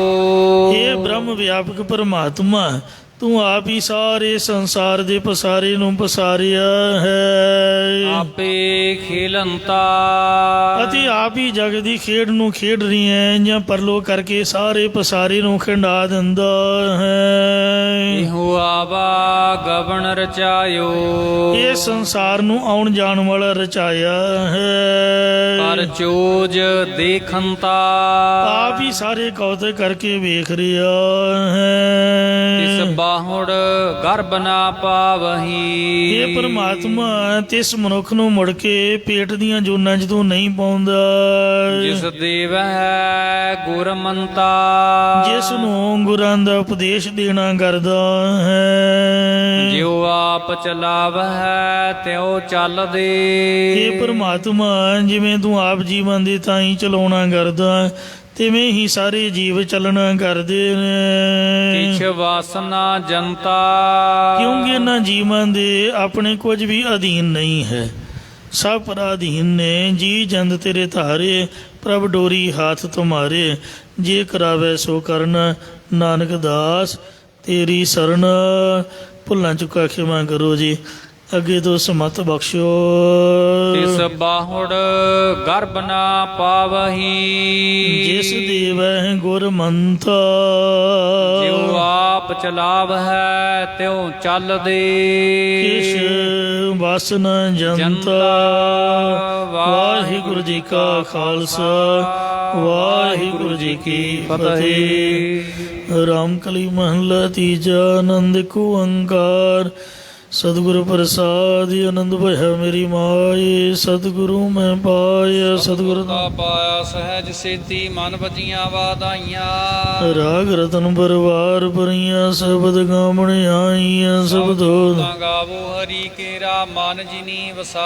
ਇਹ ਬ੍ਰਹਮ ਵਿਆਪਕ ਪਰਮਾਤਮਾ ਤੂੰ ਆਪ ਹੀ ਸਾਰੇ ਸੰਸਾਰ ਦੇ ਪਸਾਰੇ ਨੂੰ ਪਸਾਰਿਆ ਹੈ। ਆਪੇ ਖੇਲੰਤਾ। ਅਤੇ ਆਪ ਹੀ ਜਗ ਦੀ ਖੇਡ ਨੂੰ ਖੇਡ ਰਹੀ ਹੈ, ਜਾਂ ਪਰਲੋ ਕਰਕੇ ਸਾਰੇ ਪਸਾਰੇ ਨੂੰ ਖਿੰਡਾ ਦਿੰਦਾ ਹੈ। ਇਹੋ ਆਵਾ ਗਵਨ ਰਚਾਇਓ। ਇਹ ਸੰਸਾਰ ਨੂੰ ਆਉਣ ਜਾਣ ਵਾਲਾ ਰਚਾਇਆ ਹੈ। ਪਰ ਚੋਜ ਦੇਖੰਤਾ। ਆਪ ਹੀ ਸਾਰੇ ਕੌਤਕ ਕਰਕੇ ਵੇਖ ਰਿਹਾ ਹੈ। ਤਿਸ ਬਾਹੁੜ ਗਰਭ ਨਾ ਪਾਵਹੀ। ਇਹ ਪਰਮਾਤਮਾ ਤਿਸ ਮਨੁੱਖ ਨੂੰ ਮੁੜ ਕੇ ਪੇਟ ਦੀਆਂ ਜੂਨਾਂ 'ਚ ਤੂੰ ਨਹੀਂ ਪਾਉਂਦਾ। ਜਿਸ ਦੇਵ ਹੈ ਗੁਰਮੰਤਾ। ਜਿਸ ਨੂੰ ਗੁਰਾਂ ਦਾ ਉਪਦੇਸ਼ ਦੇਣਾ ਕਰਦਾ ਹੈ। ਜਿਉ ਆਪ ਚਲਾਵਹਿ ਤਿਉ ਚੱਲਦੇ। ਇਹ ਪਰਮਾਤਮਾ ਜਿਵੇਂ ਤੂੰ ਆਪ ਜੀਵਨ ਦੇ ਤਾਈਂ ਚਲਾਉਣਾ ਕਰਦਾ, ਤਿਵੇਂ ਹੀ ਸਾਰੇ ਜੀਵ ਚੱਲਣਾ ਕਰਦੇ ਨੇ। ਕਿਛ ਵਾਸਨਾ ਜਨਤਾ। ਕਿਉਂਕਿ ਇਹਨਾਂ ਜੀਵਾਂ ਦੇ ਆਪਣੇ ਕੁਝ ਵੀ ਅਧੀਨ ਨਹੀਂ ਹੈ, ਸਭ ਪਰਾਧੀਨ ਨੇ। ਜੀ ਜੰਦ ਤੇਰੇ ਧਾਰੇ, ਪ੍ਰਭ ਡੋਰੀ ਹਾਥ ਤੁਮਾਰੇ। ਜੇ ਕਰਾਵੇ ਸੋ ਕਰਨ, ਨਾਨਕ ਦਾਸ ਤੇਰੀ ਸਰਣ। ਭੁੱਲਾਂ ਚੁੱਕਾ ਖਿਮਾ ਕਰੋ ਜੀ, ਅੱਗੇ ਤੋਂ ਸਮਤ ਬਖਸ਼ੋ। ਤਿਸ ਬਾਹੁੜ ਗਰਭ ਨਾ ਪਾਵਹੀ। ਜਿਸ ਦੇਵੈ ਗੁਰਮੰਤਾ। ਜਿਉ ਆਪ ਚਲਾਵਹਿ ਤਿਉ ਚੱਲਦੇ। ਕਿਛ ਵਸ ਨ ਜੰਤਾ। ਵਾਹਿਗੁਰੂ ਜੀ ਕਾ ਖਾਲਸਾ, ਵਾਹਿਗੁਰੂ ਜੀ ਕੀ ਫਤਿਹ। ਰਾਮ ਕਲੀ ਮਹੱਲਾ ਤੀਜਾ। ਆਨੰਦ ਏਕ ਓੰਕਾਰ, ਸਤਿਗੁਰ ਪ੍ਰਸਾਦਿ ਆਨੰਦ ਭਇਆ ਮੇਰੀ ਮਾਏ। ਸਤਿਗੁਰੂ ਮੈਂ ਪਾਇਆ ਸਤਿਗੁਰ ਦਾ ਪਾਇਆ ਸਹਿਜ ਸੇਤੀ ਮਨ ਵਜੀਆਂ ਵਾਧਾਈਆਂ। ਰਾਗ ਰਤਨ ਪਰਵਾਰ ਪਰੀਆਂ ਸ਼ਬਦ ਗਾਵਣ ਆਈਆਂ। ਸਬਦੋ ਗਾਵੋ ਹਰੀ ਕੇਰਾ ਮਨ ਜਿਨੀ ਵਸਾ